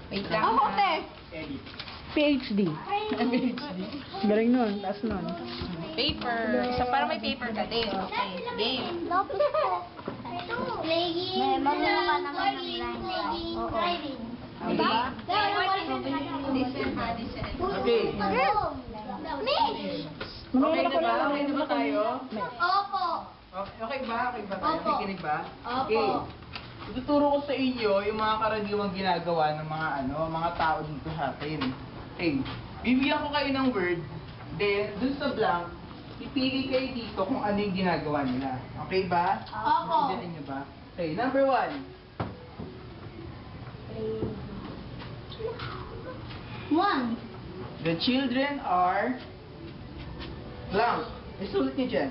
Wait lang Ako, ha. te. Edit. PhD. Galing nun. Taas nun. Paper. So, para may paper ka din. Okay. Game. Lapis po. Playing. Marunong ka naman ng line. Driving. Okay. Listen ha. Listen. Okay. Miss! Okay na ba? Okay na ba tayo? Opo. Okay ba? Okay ba tayo? Opo. Nakikinig ba? Opo. Okay. Ituturo ko sa inyo yung mga karaniwang ginagawa ng mga tao dito sa atin. Okay. Bibigyan ko kayo ng word, then dun sa blank, ipili kayo dito kung ano yung ginagawa nila. Okay ba? Opo. Intindihan niyo ba? Okay, number 1. One. The children are blank. Isulat niyo dyan.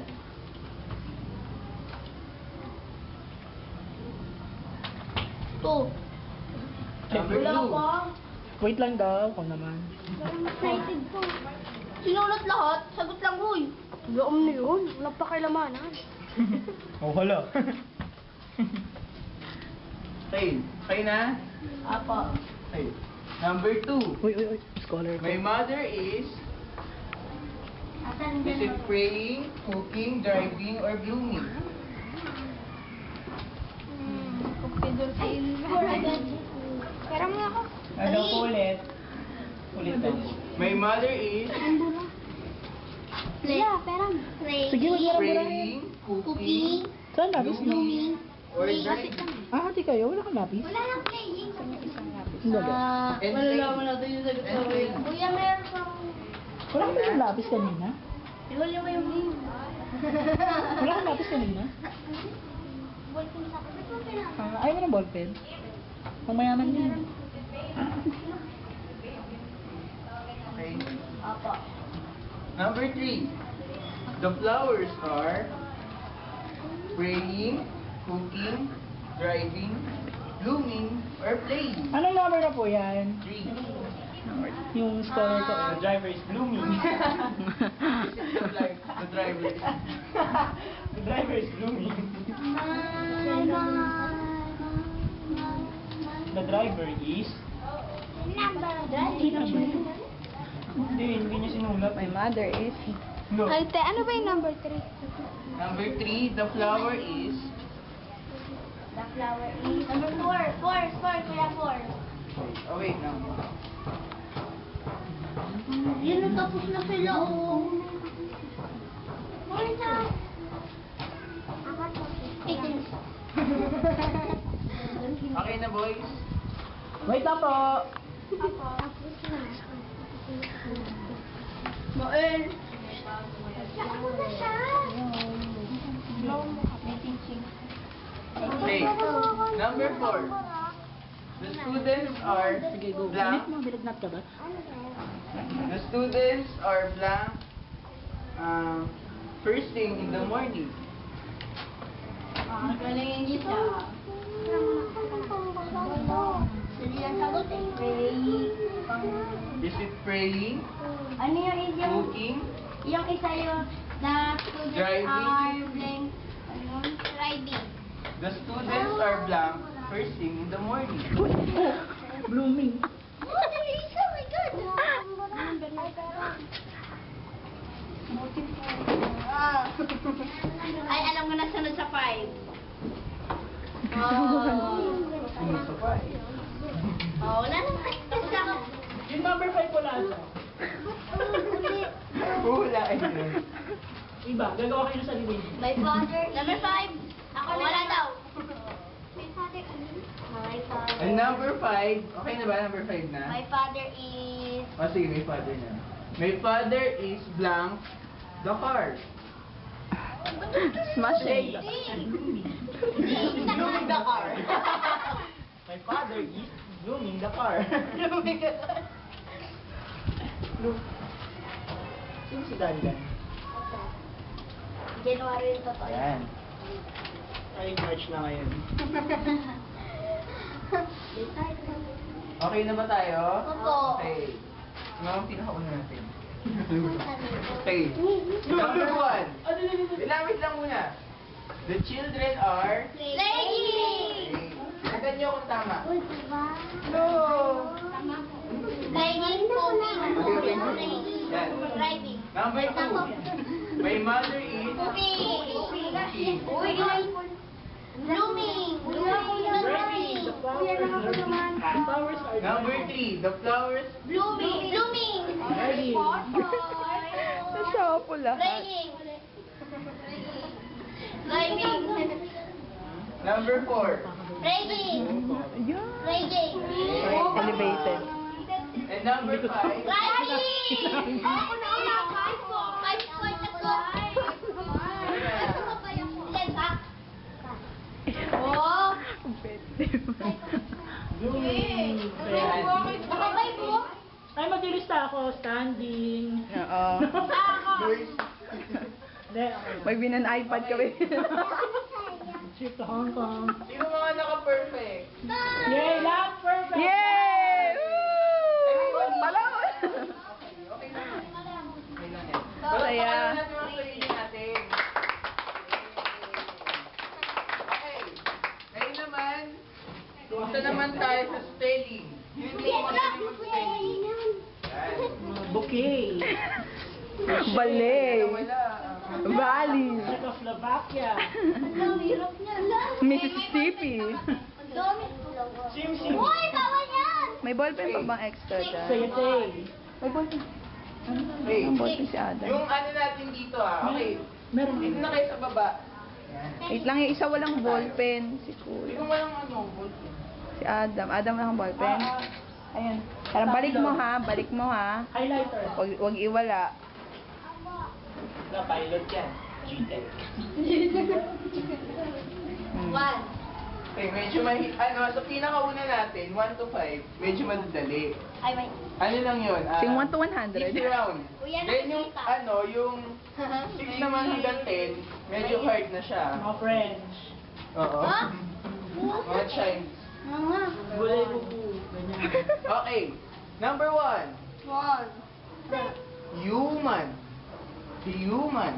Two. Number 2. Wait lang daw. Kung naman. Excited po. Sinulat lahat? Sagot lang, huy. Laom na yun. Walang pakilamanan. Oh, hala. Okay. Okay na? Apo. Okay. Number 2. Uy. Scholar ko. My mother is it praying, cooking, driving, or blooming? Kupidor sa Pero mo ako. Ano po ulit? Ulit to. My mother is Play. Yeah, perang. Play. Sige, mag-arang praying, cooking, Saan lapis mo? blooming, or driving. Ah, hati kayo. Wala kang lapis? Wala lang playing. Hindi ba? And playing. And playing. Kuya, meron kang... Wala kang yung lapis kanina? Huli mo yung game. Wala kang lapis kanina? Ballpen sa akin. Ba't mo pinaka? Ayaw mo ng ballpen? Pang mayaman yun. Okay. Apo. Number 3. The flowers are praying, cooking, driving, blooming, or playing. Anong number na po yan? 3. yung scholar ko. The driver is blooming. The driver. The driver is blooming. The driver is... Hindi niya sinulat. My mother is... No. Ay, te, ano ba yung number 3? Number 3, the flower is... The flower is... Number 4. 4, kuya 4. Oh, wait, no. Yun, natapos na sila, oh. Morning, Okay na, boys. Wait lang po. Noel. Tapos na siya. Okay. Number 4. The students are Sige, go. blank. Mo, binagnat ka ba? The students are blank. First thing in the morning. Magaling siya. Hindi yan sagot eh. Praying. Is it praying? Ano yung idiom? Cooking? Yung isa yung the students Driving. are blank. Ano? Driving. The students are blank. First thing in the morning. Blooming. Oh, dali isa. Oh my God. Ay, alam ko na sunod sa 5. Oh. Oh, wala nang kasi ako. Yung number 5 wala siya. Wala yun. Iba, gagawa kayo sa sarili. My father. Number 5. Ako na wala daw. My father is. My father. And number 5, okay na ba? Number 5 na? My father is. Oh, sige, may father na. My father is blank the car. Smashing. Blooming the car. My father is blooming the car. Look. Sino si Dandan? January yung totoo. Yan. Ay, March na ngayon. Okay na ba tayo? Opo. Okay. Ano ang pinakauna natin? Okay. Number 1. Wait lang muna. The children are... Playing. Agad niyo kung tama. No. Playing, cooking. Yan. Driving. Number 2. My mother is... Cooking. Blooming. Blooming. The flowers are Number 3. The flowers... Blooming. ready. Nasa pula. Playing. Driving. Number 4. Playing. Playing. Elevated. And number 5. Driving. Ako na una. 5 points ako. Ilan ba? Oh. Blooming. Nakabay mo? Ay, maglilista ako. Standing. Oo. Boys. Hindi, okay. May binan iPad kami. Trip to Hong Kong. Sino mga naka-perfect? Yay! Lahat perfect! Yay! Woo! Palaw! Okay lang. Okay lang yan. Saya. Palawan natin mga sarili natin. Okay. Ngayon naman, punta naman tayo sa spelling. Hindi mo magaling mag-spelling. Yan. Bouquet. Ballet. Wala. Valley. Czechoslovakia. Ang hirap niya. Mississippi. Ang dami. Sim-sim. Uy, bawal yan! May ballpen pa bang extra dyan? Sayatay. May ballpen. Hey, Ang ballpen si Adam. yung ano natin dito Okay. Meron. Dito na kayo sa baba. Yan. Wait lang, yung isa walang ballpen. Si Hindi Kuya. mo walang ano, ballpen. Si Adam. Adam walang ballpen. Ayun. Parang balik mo ha. Balik mo ha. Highlighter. Wag iwala. Na pilot yan. GTEC. Hmm. 1. Okay, medyo sa pinakauna natin, 1 to 5, medyo madadali. Ay, may. Ano lang yun? Sing 1 to 50 100. round. Kuya, Then yung, nakikita. yung 6 naman hanggang 10, medyo hard na siya. Mga French. Oo. Ha? Mga Chinese. Mga. Gulay bubu. Ganyan. Okay, number 1. One. Human. Human.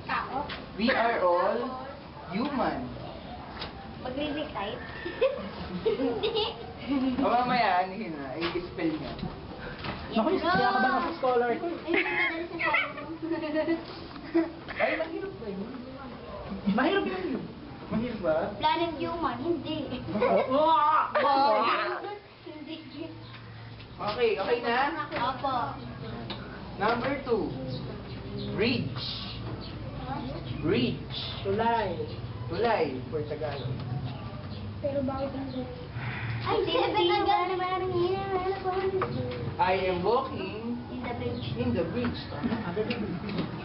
Tao. We are all human. Magre-recite? Hindi. O mamaya, ano yun na, i-spell niya. Naku, kaya ka ba nasa scholar ko? Ay, mahirap ba yun? Mahirap yun. Mahirap ba? Planet Human, hindi. Hindi. Okay, okay na? Opo. Number 2. Bridge. Bridge. Tulay. Tulay for Tagalog. Pero bakit hindi? Ay, hindi na Tagalog. I am walking In the bridge. in the bridge.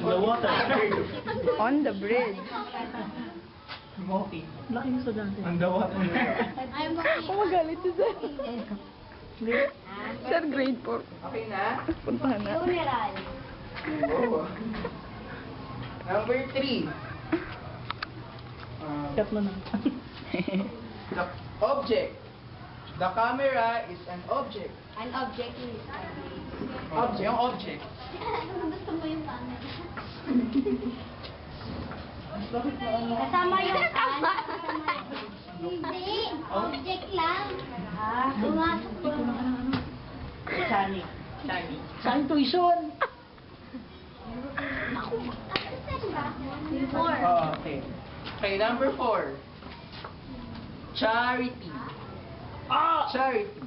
The water. On the bridge. Walking. Laki ng estudyante. On the water. I'm walking. Oh, magalit si Sir. Sir, grade 4. Okay na? Puntahan na. Funeral. Oo. Number 3. Tatlo na. The object. The camera is an object. An object is. Object. Yung object. Gusto mo yung camera? Kasama yung Hindi. Object lang. Pumasok po. Shani. Sa intuition. Four. Oh, okay. Okay, number 4. Charity. Charity.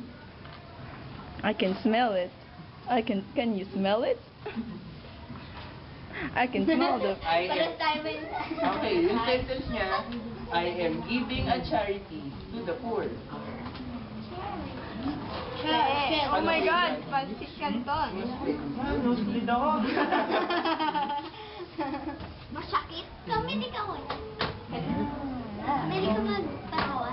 I can smell it. Can you smell it? I can smell the... I am, Pares tayo ba yun? okay, yung sentence niya, I am giving a charity to the poor. Oh my God, Francis Canton. Nosebleed ako. Masakit? Kami di ka muna. Pwede ka magpatawa.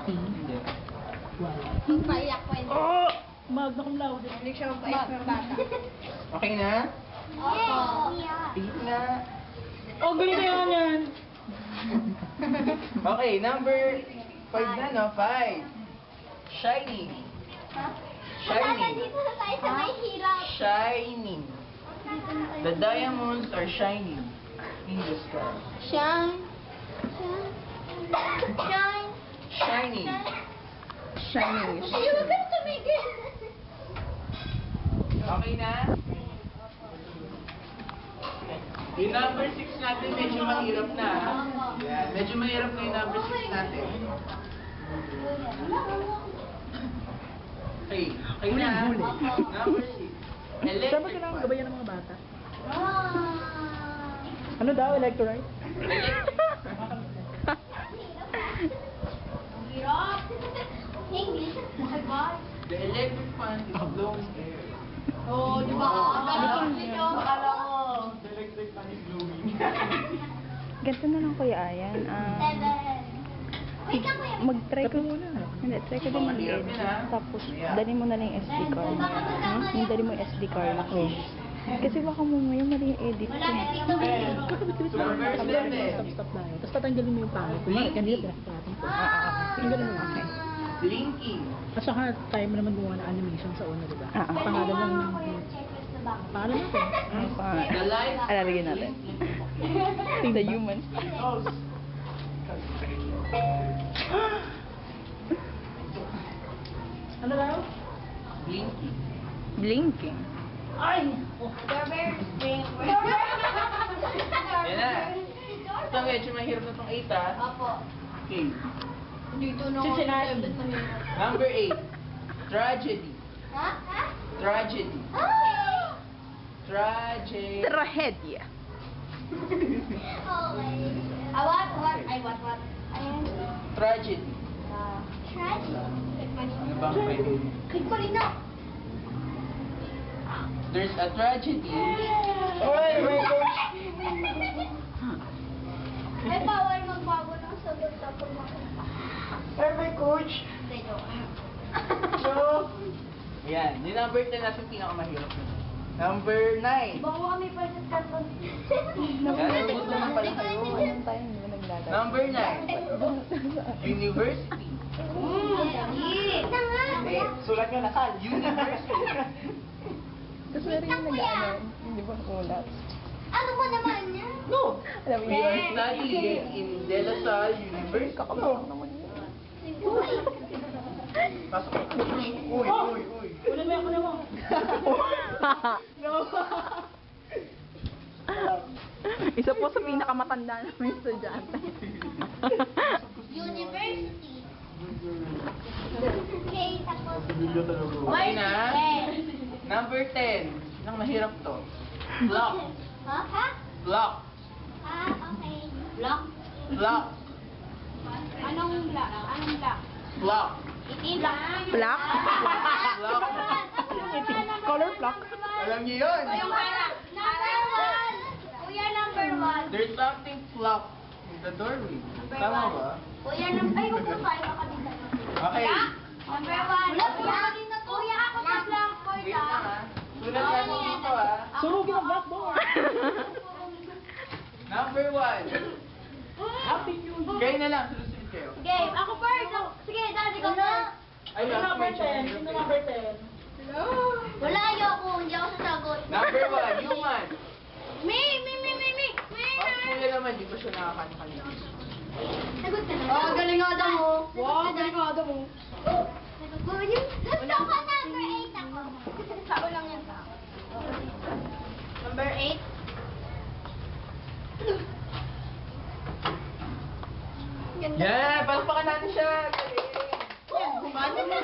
Magpaiyak kwento. Oh! Magna cum laude. Hindi siya magpaiyak ng bata. Okay na? Opo. Tingin na. Oh, ganito yan. Okay, number 5 na, no? 5. Shining. Shining. Dito na tayo sa may hirap. Shining. The diamonds are shining in the sky. Shine. Shine. Shining. Shining. Ayaw ka na tumigil. Okay na? Yung number 6 natin, medyo mahirap na. Yan. Medyo mahirap na yung number 6 natin. Okay. Okay na. Number 6. Saan ba Electric kailangan fan. gabayan ng mga bata? Ah. Ano daw, electrolyte? Hirap. English. My God. The electric fan is blowing air. Oh, di ba? Akala ko. The electric fan is blowing. Ganito na lang, Kuya Ayan. Seven. Wait lang, kuya. Mag-try ko. Ikaw muna. Hindi, try ko din Mahirap mag-edit. yun, ah. Tapos, dali mo na lang yung SD card. Yung dali mo yung SD card. Kasi baka mamaya mali yung edit ko. Malapit dito may hero. Number 7. Stop na yun. Tapos tatanggalin mo yung pangit. Kumari, kanina pinakita ko. Tanggalin mo lang. Blinking. At saka tayo mo naman gumawa ng animation sa una, diba? Ah, ah. Pangalan lang ng... Pangalan natin. Ano pa? The light. Alalagyan natin. The human. Ano daw? Blinking. Blinking. Ay! Yan na. Ito medyo mahirap na itong 8 ah. Opo. Okay. Dito na Cincinnati. Number 8. Tragedy. Ha? Ha? Tragedy. Okay. Tragedy. Trahedya. Okay. What? Ay, what? Ayan. Tragedy. Tragic. Ano bang pwede? Click ko rin na. There's a tragedy. Oy, my gosh. Ay, bawal magbago ng sagot kapag makita. Ay, my coach. Hindi, joke. So, yan. Yung number 10 natin pinakamahirap. Number 9. Baka kami pa sa kanton. Yan, gusto naman pala kayo. Anong tayo hindi mo naglalagay? Number 9. University. Dali. Na nga. Sulat nyo nasal. University. Tapos meron yung nag-ano, hindi ba ulat? Ano ba naman yan? No! Alam mo yun? Study in De La Salle University. Kakabawak naman yun. Pasok ka. Uy. Kunin mo yan, kunin mo. Isa po sa pinakamatanda namin estudyante. University. Okay, tapos. Okay na? Number 10. Sinang mahirap to? Block. Ha? Ha? Block. Ah, okay. Block? Block. Anong block? Anong block? Block. Itim block. Black? Block. Color block? Alam niyo yun. Number 1. Kuya, number 1. There's something blocked in the doorway. Tama ba? Kuya, ay, huwag po tayo makabita. Okay. Number 1. Kuya, ako sa blackboard Wait lang ha. Sulat natin dito ha. Surugin ang blackboard. Number 1. Happy New Year. Kayo na lang. Susunod kayo. Game. Ako first. Sige, daddy ko na. Ay, Sino number 10? Sino number 10? Wala, ayoko. Hindi ako sasagot. Number 1. Human. Me. Pag kuya naman, di ba siya nakakanta-kanta? Sagot ka na. Oh, galing nga daw mo. Wow, galing nga daw mo. Wala ka number 8 ako. Sako lang yan sa ako. Number 8. Yeah, palpakan natin siya. Kumano mo.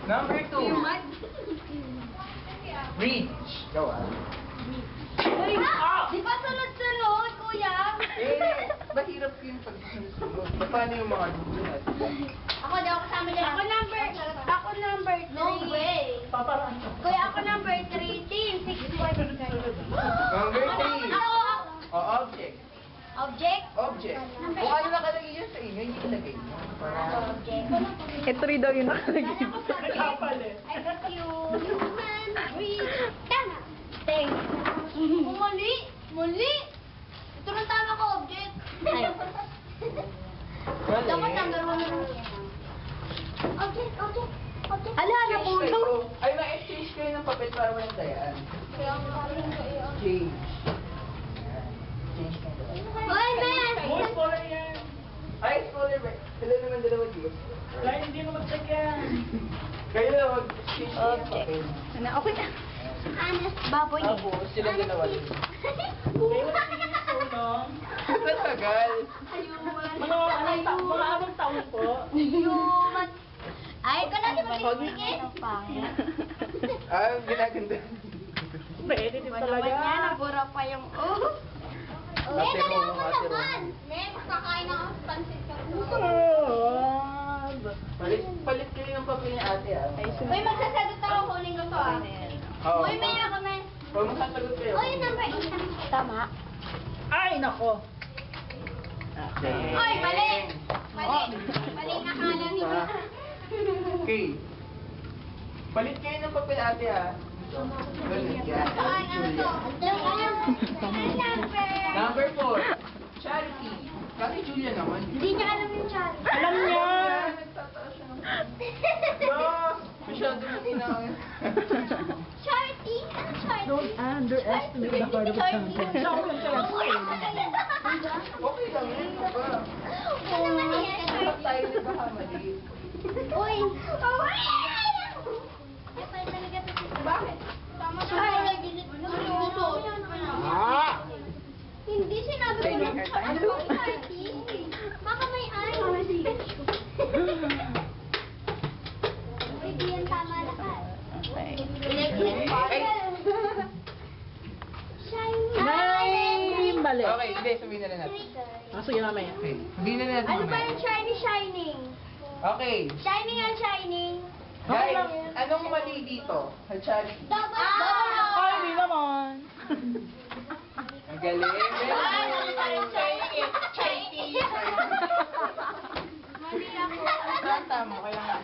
Number 2. Bridge. Go ah. Di ba sunod-sunod, kuya? Mahirap yung pag-sunod. Paano yung mga dulat? Ako, di ako kasama dyan. Ako number 3. No way. Paparaan ka. Kuya, ako number 3. Team 6 points. Number 3. Ako, O, object. object. Object. Kung ano nakalagay yan sa inyo, hindi ilagay mo. Object. Ito rin daw yung nakalagay. Nagkapalit. I think you human breathe. Tama. Thanks. Mali. Ito na tama ko, object. Ay. Dapat number 1 na lang. Object. Ala, napulong. Ay, ma-exchange kayo ng papel para walang dayaan. Change. Change kayo. Hoy, man! Boys, scholar yan. Ay, scholar ba? Sila naman dalawa dito. Kaya hindi mo mag-check yan. Kayo na mag-exchange kayo ng papel. Okay na. Honest baboy. Tapos, sila dalawa dito. Kaya wala tingin yung tulong. Matagal. Mga anong taon po? Human. Ay, ka na di ba tingin? Ah, ginaganda. Pwede din talaga. nabura pa yung Ate dali Ro, ako Ate Ro. naman. Next, kakain ako ng pansit ka. Palit kayo ng papel ni ate ah. Uy, magsasagot ako. Kunin ko to ah. Oo. Uy, may ako, man. Huwag masasagot kayo. Uy, number 8. Tama. Ay, nako. Uy, mali. Mali nakala niyo. Okay. Palit kayo ng papel ate ah. Ganun yan. Ay, ano to? Number. Number 4. Charity. Kasi Julia naman. Hindi niya alam yung chat. Alam niya. Nagtataas siya ng... Ah! Masyado mo kinain. Charity? Ano charity? Don't underestimate the heart of a champion. Okay lang yun. Diba? Ano naman yan? Dapat tayo nagkakamali. Uy! Ay, pala talaga ito. Bakit? Tama na. Ay, hindi sinabi ko lang. Ano bang party? Baka may ay. Hindi yan tama lahat. Shiny. Mali. Okay, hindi. Sabihin na lang natin. Sige mamaya. Okay. Sabihin na natin. Ano ba mamaya. yung shiny shining? Okay. Shining ang shining. Guys, anong mali dito? Sa charity. Double. Ay, hindi naman. Ang galing. Mali ako. Tama, kailangan.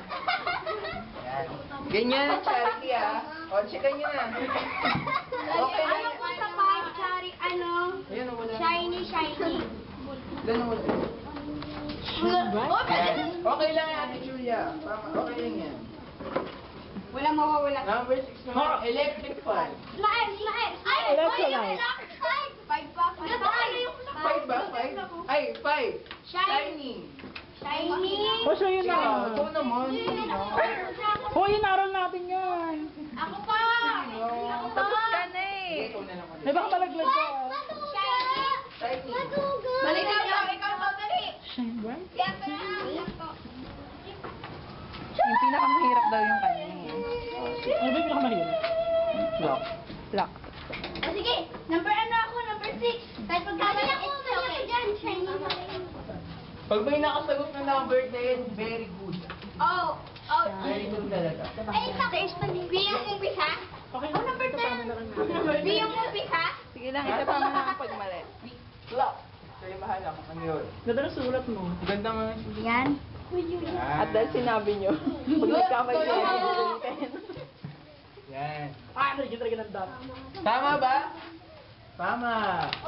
Yan. Ganyan ang charity ah. O, checkan nyo na. Okay na Ano yan. po sa pag shari, ano? Ayun, wala. Shiny, shiny. Ganun wala. Oh, Yan. Okay lang yan, Ate Julia. Yeah, okay lang yan. Walang mawawala. Number 6 naman, electric fan. Light, light. Ay, Electrolyte. Five pa. Ano yung 5 ba? 5? Ay, 5. Shining. shiny? O, siya yun na. Ikaw naman. O, inaral natin yan. Ako pa. Ako pa. Tapos ka na eh. Ikaw na naman. May baka malaglag ka. Shiny. Shining. Balik ikaw pa, dali. Shine bright. Yung pinakamahirap daw yung kanya eh. Ano ba yung pinakamahirap? Lock. Lock. O sige, number ano ako? Number 6. Kahit magkamali ako, mali ako dyan. Shiny pa rin. Pag may nakasagot na number 10, very good. Oh. Oh. Very good talaga. Ay, tapos B yung umpisa? Okay, Oh, number 10. kasama na lang natin. B yung umpisa? Sige lang, isa pa mo na pag mali. Lock. Sa'yo bahala kung ano yun. Ganda ng sulat mo. Ganda nga. Yan. At dahil sinabi nyo, pag nagkamali ka, Yan. nagiging talaga ng dot. Tama ba? Tama.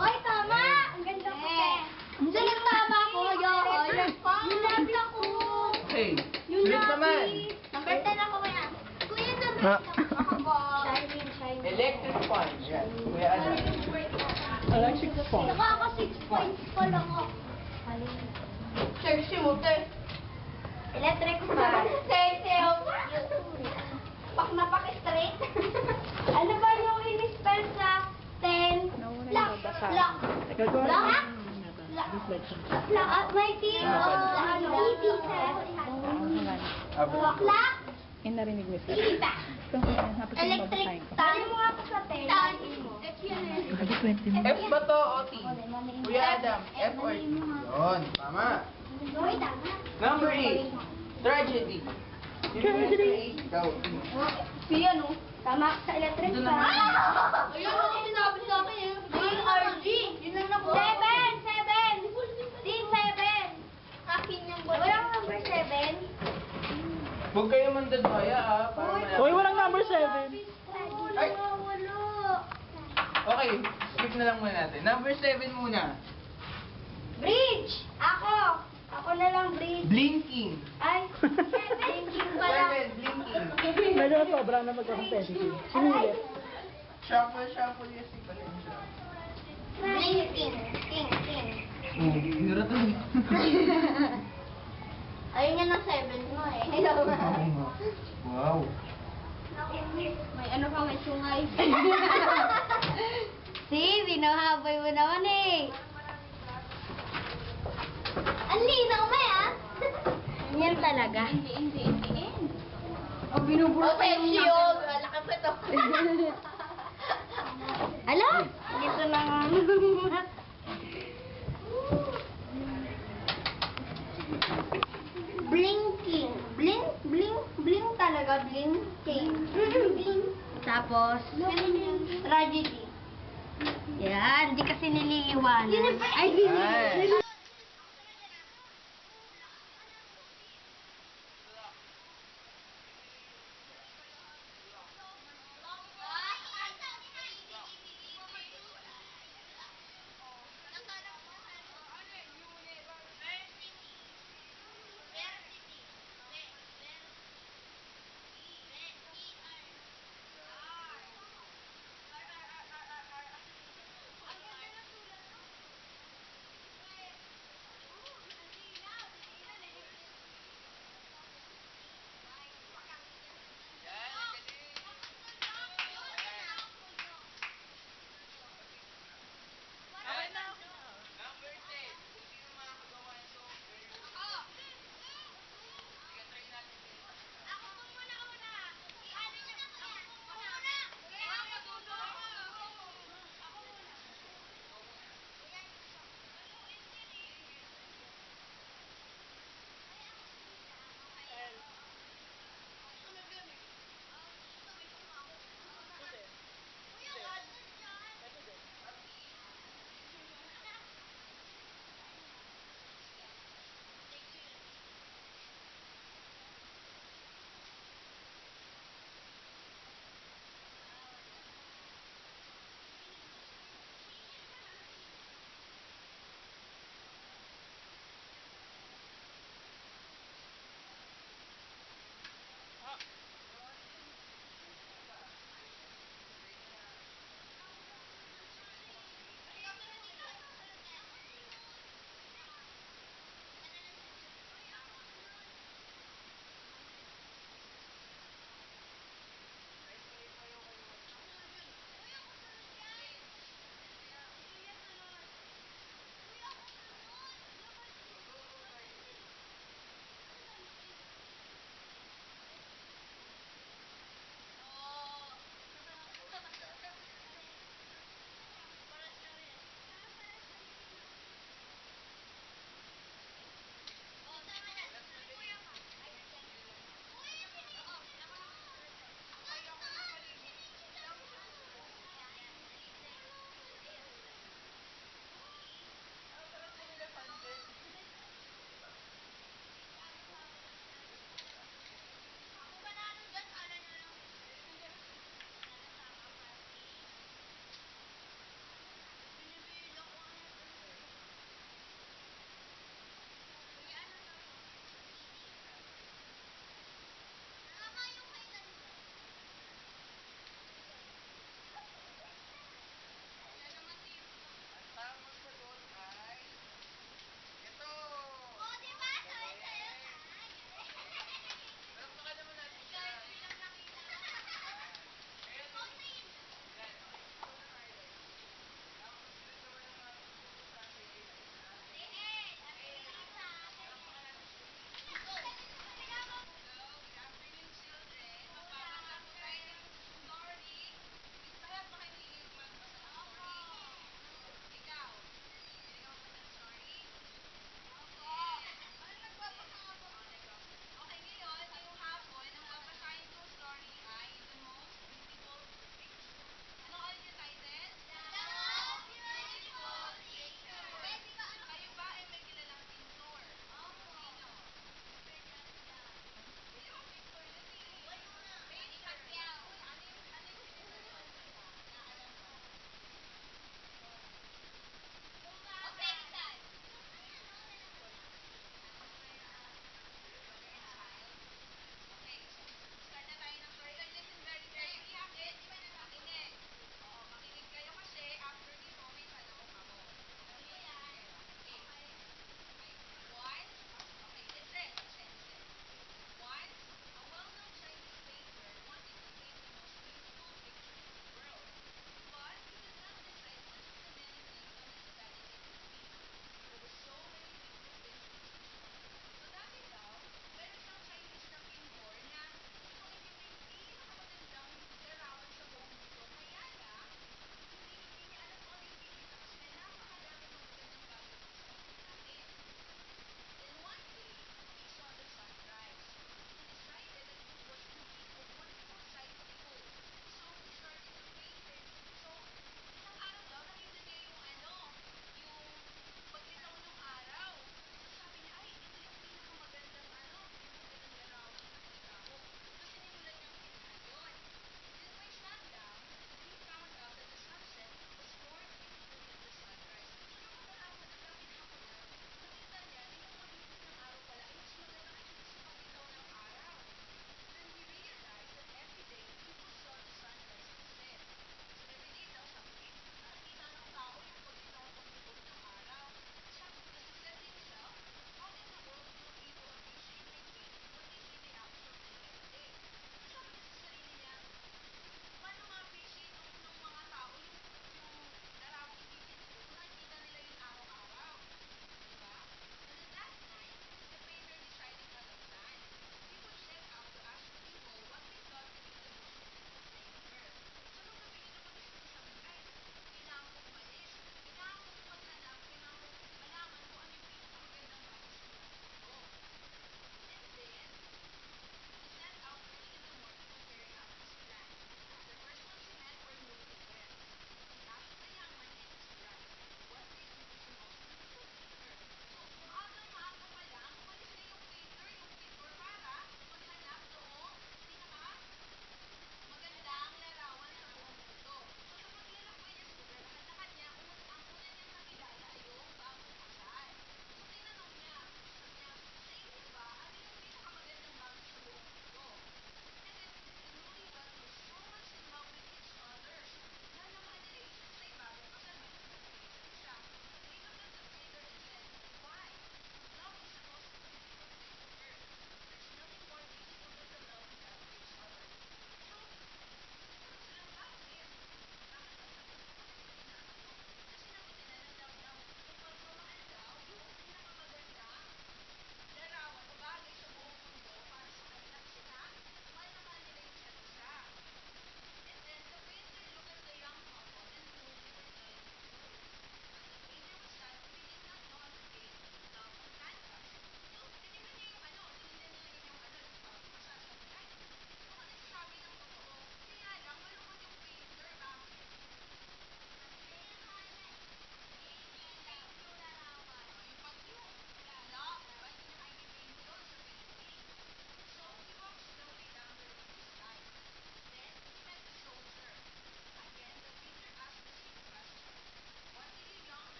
Oy, tama! Ang ganda ko eh. Sunod tama ko, yun. Yung labi ako. Okay. Yung Ulit naman. Number 10 ako kaya. Kuya, number 10 ako po. Shiny, shiny. Electric fan. Yan. Kuya ano? Electric fan. Saka ako 6 points pa lang ako. Sexy mo, te. Electric fan. Sexy ako. Pak na pak straight. Ano ba yung in-spell sa 10? Lock. Lock. Gagawa Lock. natin. Lock. Lock at my team. Ano? Easy. Lock. Lock. Yung narinig mo siya. Easy. Itong napos yung Electric. babasahin ko. Tali mo nga po sa 10. Tali mo. Lagi 20 mo. F ba to o T? Kuya Adam, F or T? Yun. Tama. Uy, tama. Number 8. Tragedy. Tragedy. Ikaw. Si ano? Tama sa electric fan. Ayun ang sinabi sa akin eh. DRG. Yun lang na po. 7! 7! Team 7! Akin yung bola. Walang number 7. Huwag kayo mandadaya ah. Para Uy, malaman. walang number 7. Ay. Wala. Okay, skip na lang muna natin. Number 7 muna. Bridge! Ako! Ako na lang bridge. Blinking. Ay, 7 pala. 7, blinking. Medyo na sobra na magka-competitive. Sinulit. Shuffle, shuffle, yes, pala yun siya. Blinking. King, king. Hirap na. Ayun yan ang 7 mo eh. Wow. May ano ka, may sungay. See, binahabay mo naman eh. Ang linaw mo ah. Yan talaga. Hindi. O, binuburo pa yung yun. Laki pa ito. Ala, dito lang. Blinking. Blink talaga. Blinking. Blink. Tapos, tragedy. Yan, di kasi nililiwanag. Ay.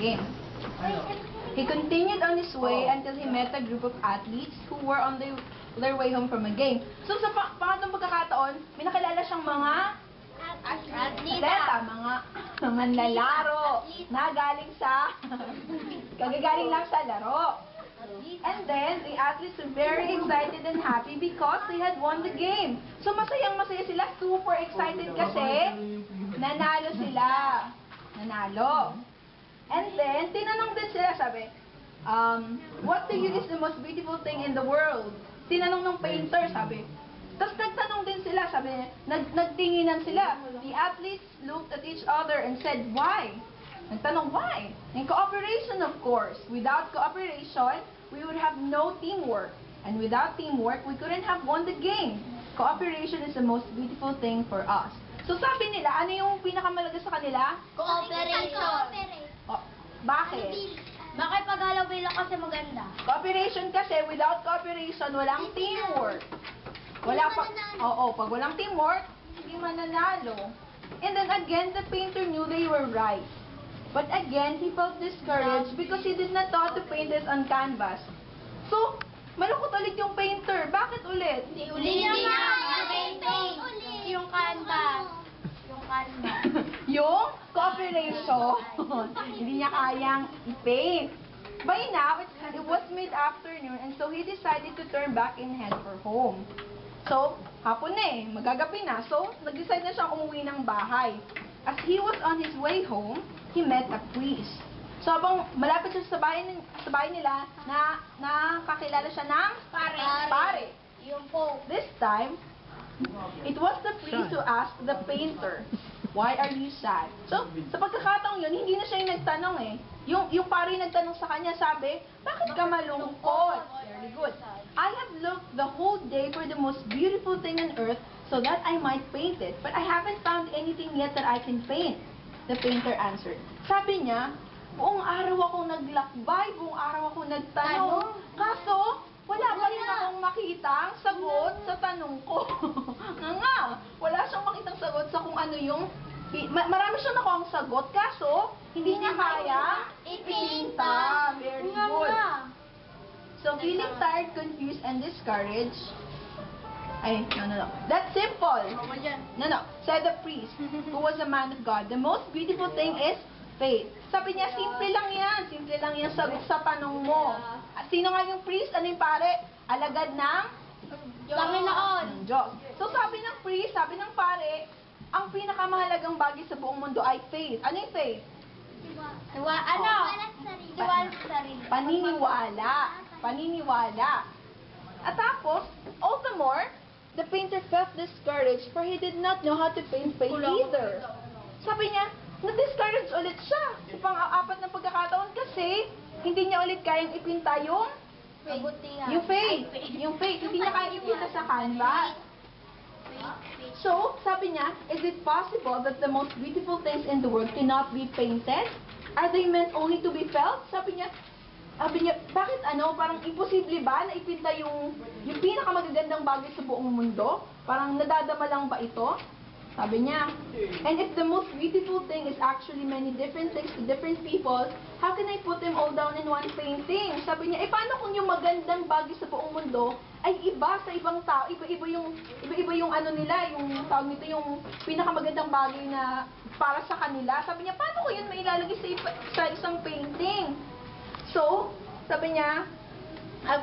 game. He continued on his way until he met a group of athletes who were on their way home from a game. So sa pangatlong pagkakataon, may nakilala siyang mga atleta, mga manlalaro na galing sa kagagaling lang sa laro. And then, the athletes were very excited and happy because they had won the game. So masayang-masaya sila, super excited kasi nanalo sila. Nanalo. And then, tinanong din sila, sabi, what to you is the most beautiful thing in the world? Tinanong ng painter, sabi. Tapos nagtanong din sila, sabi, nagtinginan sila. The athletes looked at each other and said, why? Nagtanong, why? And cooperation, of course. Without cooperation, we would have no teamwork. And without teamwork, we couldn't have won the game. Cooperation is the most beautiful thing for us. So sabi nila, ano yung pinakamalaga sa kanila? Cooperation. Oh, bakit? Bakit pag-alaway lang kasi maganda? Cooperation kasi, without cooperation, walang teamwork. Wala pa, pag walang teamwork, hindi mananalo. And then again, the painter knew they were right. But again, he felt discouraged because he did not know how to paint this on canvas. So, malungkot ulit yung painter. Bakit ulit? Hindi niya painting. Yung canvas. Yung cooperation. Hindi niya kayang i-paint. By now, it was mid-afternoon and so he decided to turn back and head for home. So, hapon na eh, magagabi na. So, nag-decide na siyang umuwi ng bahay. As he was on his way home, he met a priest. So, habang malapit siya sa bahay nila, nakakilala siya ng pare. Yung po. This time, it was the priest who asked the painter, why are you sad? So, sa pagkakataong yun, hindi na siya yung nagtanong eh. Yung pare nagtanong sa kanya, sabi, bakit ka malungkot? Very good. I have looked the whole day for the most beautiful thing on earth so that I might paint it, but I haven't found anything yet that I can paint. The painter answered. Sabi niya, buong araw akong naglakbay, buong araw akong nagtanong, kaso, wala pa rin akong makitang sagot sa tanong ko. Nga, wala siyang makitang sagot sa kung ano yung... Marami siyang nakuha ang sagot, kaso hindi niya kaya ipinta. Very good. So, feeling tired, confused, and discouraged... no. That's simple. No. Said the priest, who was a man of God, the most beautiful thing is faith. Sabi niya, simple lang yan. Simple lang yung sagot sa tanong mo. At sino nga yung priest? Ano yung pare? Alagad ng Panginoon. Diyos. So sabi ng priest, sabi ng pare, ang pinakamahalagang bagay sa buong mundo ay faith. Ano yung faith? Paniniwala. At tapos, all the more, the painter felt discouraged for he did not know how to paint faith either. Sabi niya, na-discourage ulit siya sa pang-apat na pagkakataon kasi hindi niya ulit kayang ipinta yung faith. Yung faith. Hindi niya kayang ipinta sa canvas. So, sabi niya, is it possible that the most beautiful things in the world cannot be painted? Are they meant only to be felt? Sabi niya, bakit parang imposible ba na ipinta yung pinakamagagandang bagay sa buong mundo? Parang nadadama lang ba ito? Sabi niya, and if the most beautiful thing is actually many different things to different people, how can I put them all down in one painting? Sabi niya, paano kung yung magandang bagay sa buong mundo ay iba sa ibang tao, iba-iba yung ano nila, yung tawag nito, yung pinakamagandang bagay na para sa kanila. Sabi niya, paano ko yun mailalagay sa isang painting? So, sabi niya,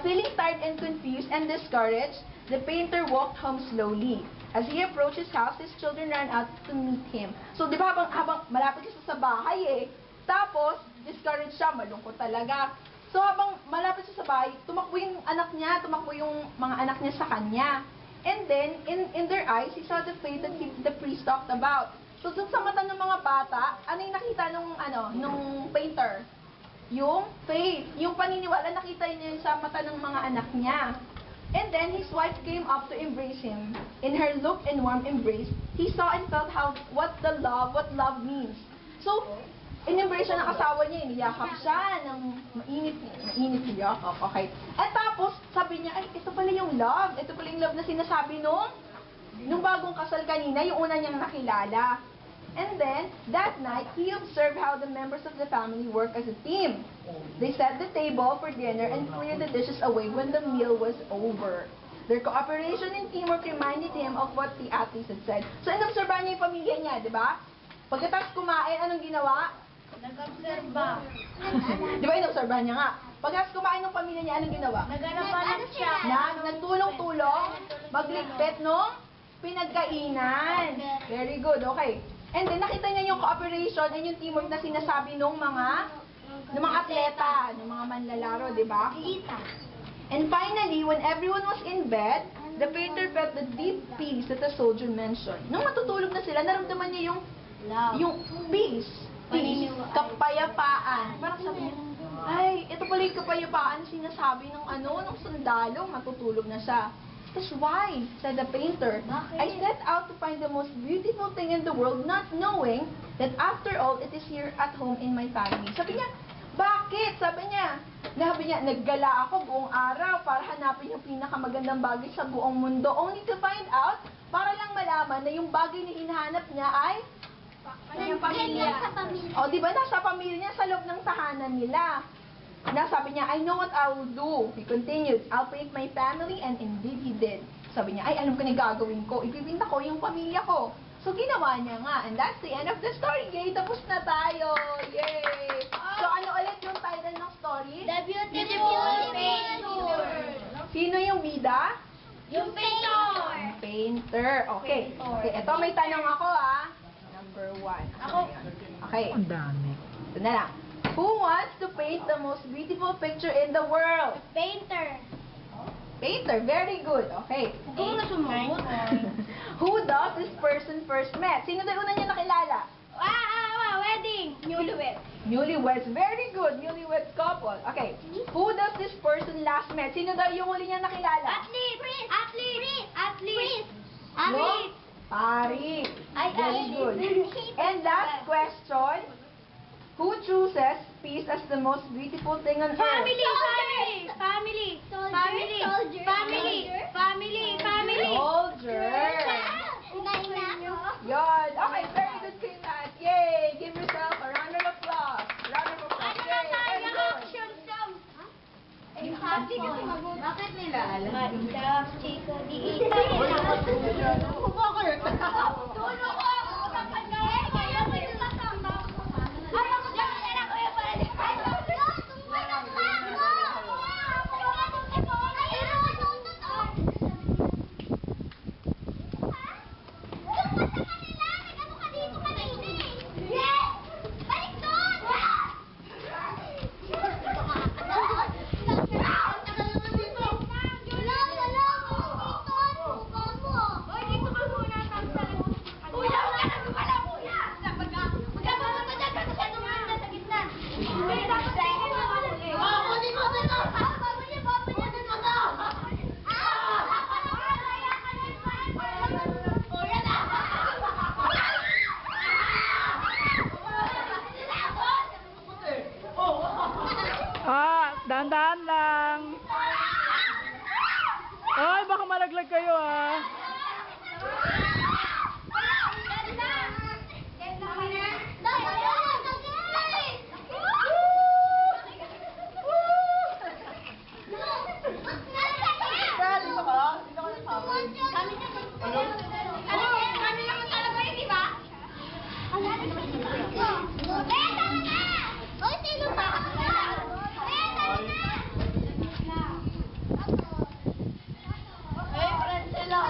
feeling tired and confused and discouraged, the painter walked home slowly. As he approached his house, his children ran out to meet him. So, di ba, habang malapit siya sa bahay tapos, discouraged siya, malungkot talaga. So, habang malapit siya sa bahay, tumakbo yung mga anak niya sa kanya. And then, in their eyes, he saw the faith that the priest talked about. So, dun sa mata ng mga bata, ano yung nakita nung painter? Yung faith, yung paniniwala, nakita niya sa mata ng mga anak niya. And then his wife came up to embrace him. In her look and warm embrace, he saw and felt what love means. So, in-embrace siya ng asawa niya, iniyakap siya ng mainit niyakap, okay. At tapos, sabi niya, ay, ito pala yung love. Ito pala yung love na sinasabi nung bagong kasal kanina, yung una niyang nakilala. And then, that night, he observed how the members of the family work as a team. They set the table for dinner and cleared the dishes away when the meal was over. Their cooperation and teamwork reminded him of what the athletes had said. So, inobserbahan niya yung pamilya niya, di ba? Pagkatapos kumain, anong ginawa? Nag-obserba. Di ba inobserbahan niya nga? Pagkatapos kumain ng pamilya niya, anong ginawa? Nag-ano siya? Nagtulong-tulong, magligpit nung pinagkainan. Very good, okay. And then, nakita niya yung cooperation and yung teamwork na sinasabi ng mga atleta, ng mga manlalaro, di ba? And finally, when everyone was in bed, the painter felt the deep peace that the soldier mentioned. Nung matutulog na sila, naramdaman niya yung peace, kapayapaan. Parang sabi niya, ay, ito pala yung kapayapaan sinasabi ng sundalo, matutulog na siya. That's why, said the painter, I set out to find the most beautiful thing in the world, not knowing that after all, it is here at home in my family. Sabi niya, bakit? Sabi niya, naggala ako buong araw para hanapin yung pinakamagandang bagay sa buong mundo, only to find out, para lang malaman na yung bagay na hinahanap niya ay yung pamilya. O, di ba, nasa pamilya niya, sa loob ng tahanan nila. Sabi niya, I know what I will do. He continued, I'll paint my family, and indeed he did. Sabi niya, ay, alam ko na gagawin ko. Ipipinta ko yung pamilya ko. So, ginawa niya nga. And that's the end of the story. Yay! Tapos na tayo! Yay! So, ano ulit yung title ng story? The Beautiful Painter. Sino yung bida? Yung painter. Painter. Okay. Okay, ito may tanong ako, Number 1. Ako. Okay. Ang dami. Ito na lang. Who wants to paint the most beautiful picture in the world? Painter. Painter. Very good. Okay. Kung na sumagot. Who does this person first met? Sino daw una niya nakilala? Wedding. Newlywed. Newlyweds. Very good. Newlyweds couple. Okay. Who does this person last met? Sino daw yung huli niya nakilala? Athlete. Athlete. Yung pari. Very good. And last question. Who chooses peace as the most beautiful thing on earth? Family. Soldier. Yun. Okay, very good kay Nat. Yay! Give yourself a round of applause. Round of applause. Yay! Very good. Bakit nila alam? Chico, di Tulong ko! Kaya mo yung kasama ko. Ayaw ko na lang ko yung pala. Dahan-dahan lang. Ay, baka malaglag kayo, Hey, friend, sila.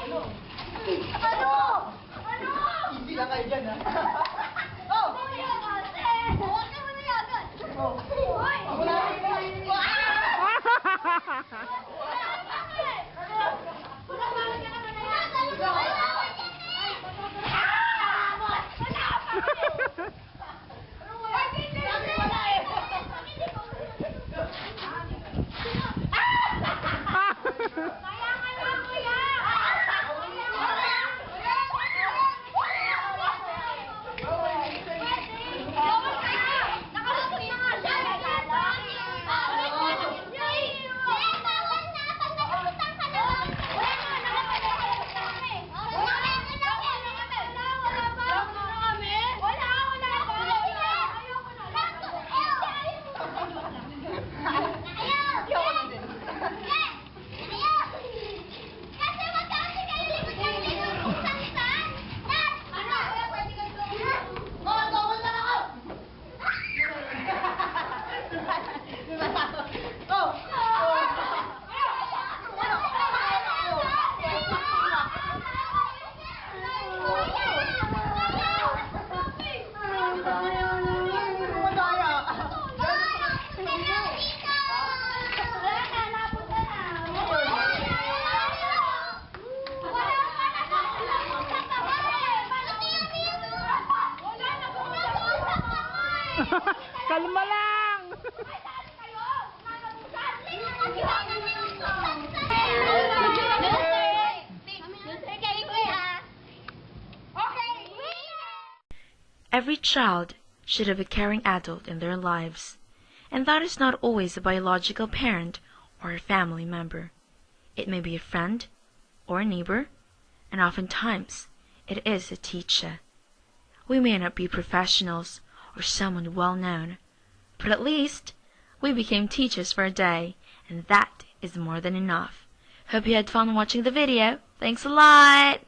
Easy lang kayo dyan, ha? Oh! Kalma lang! Every child should have a caring adult in their lives, and that is not always a biological parent or a family member. It may be a friend or a neighbor, and oftentimes it is a teacher. We may not be professionals or someone well known, but at least we became teachers for a day, and that is more than enough. Hope you had fun watching the video. Thanks a lot!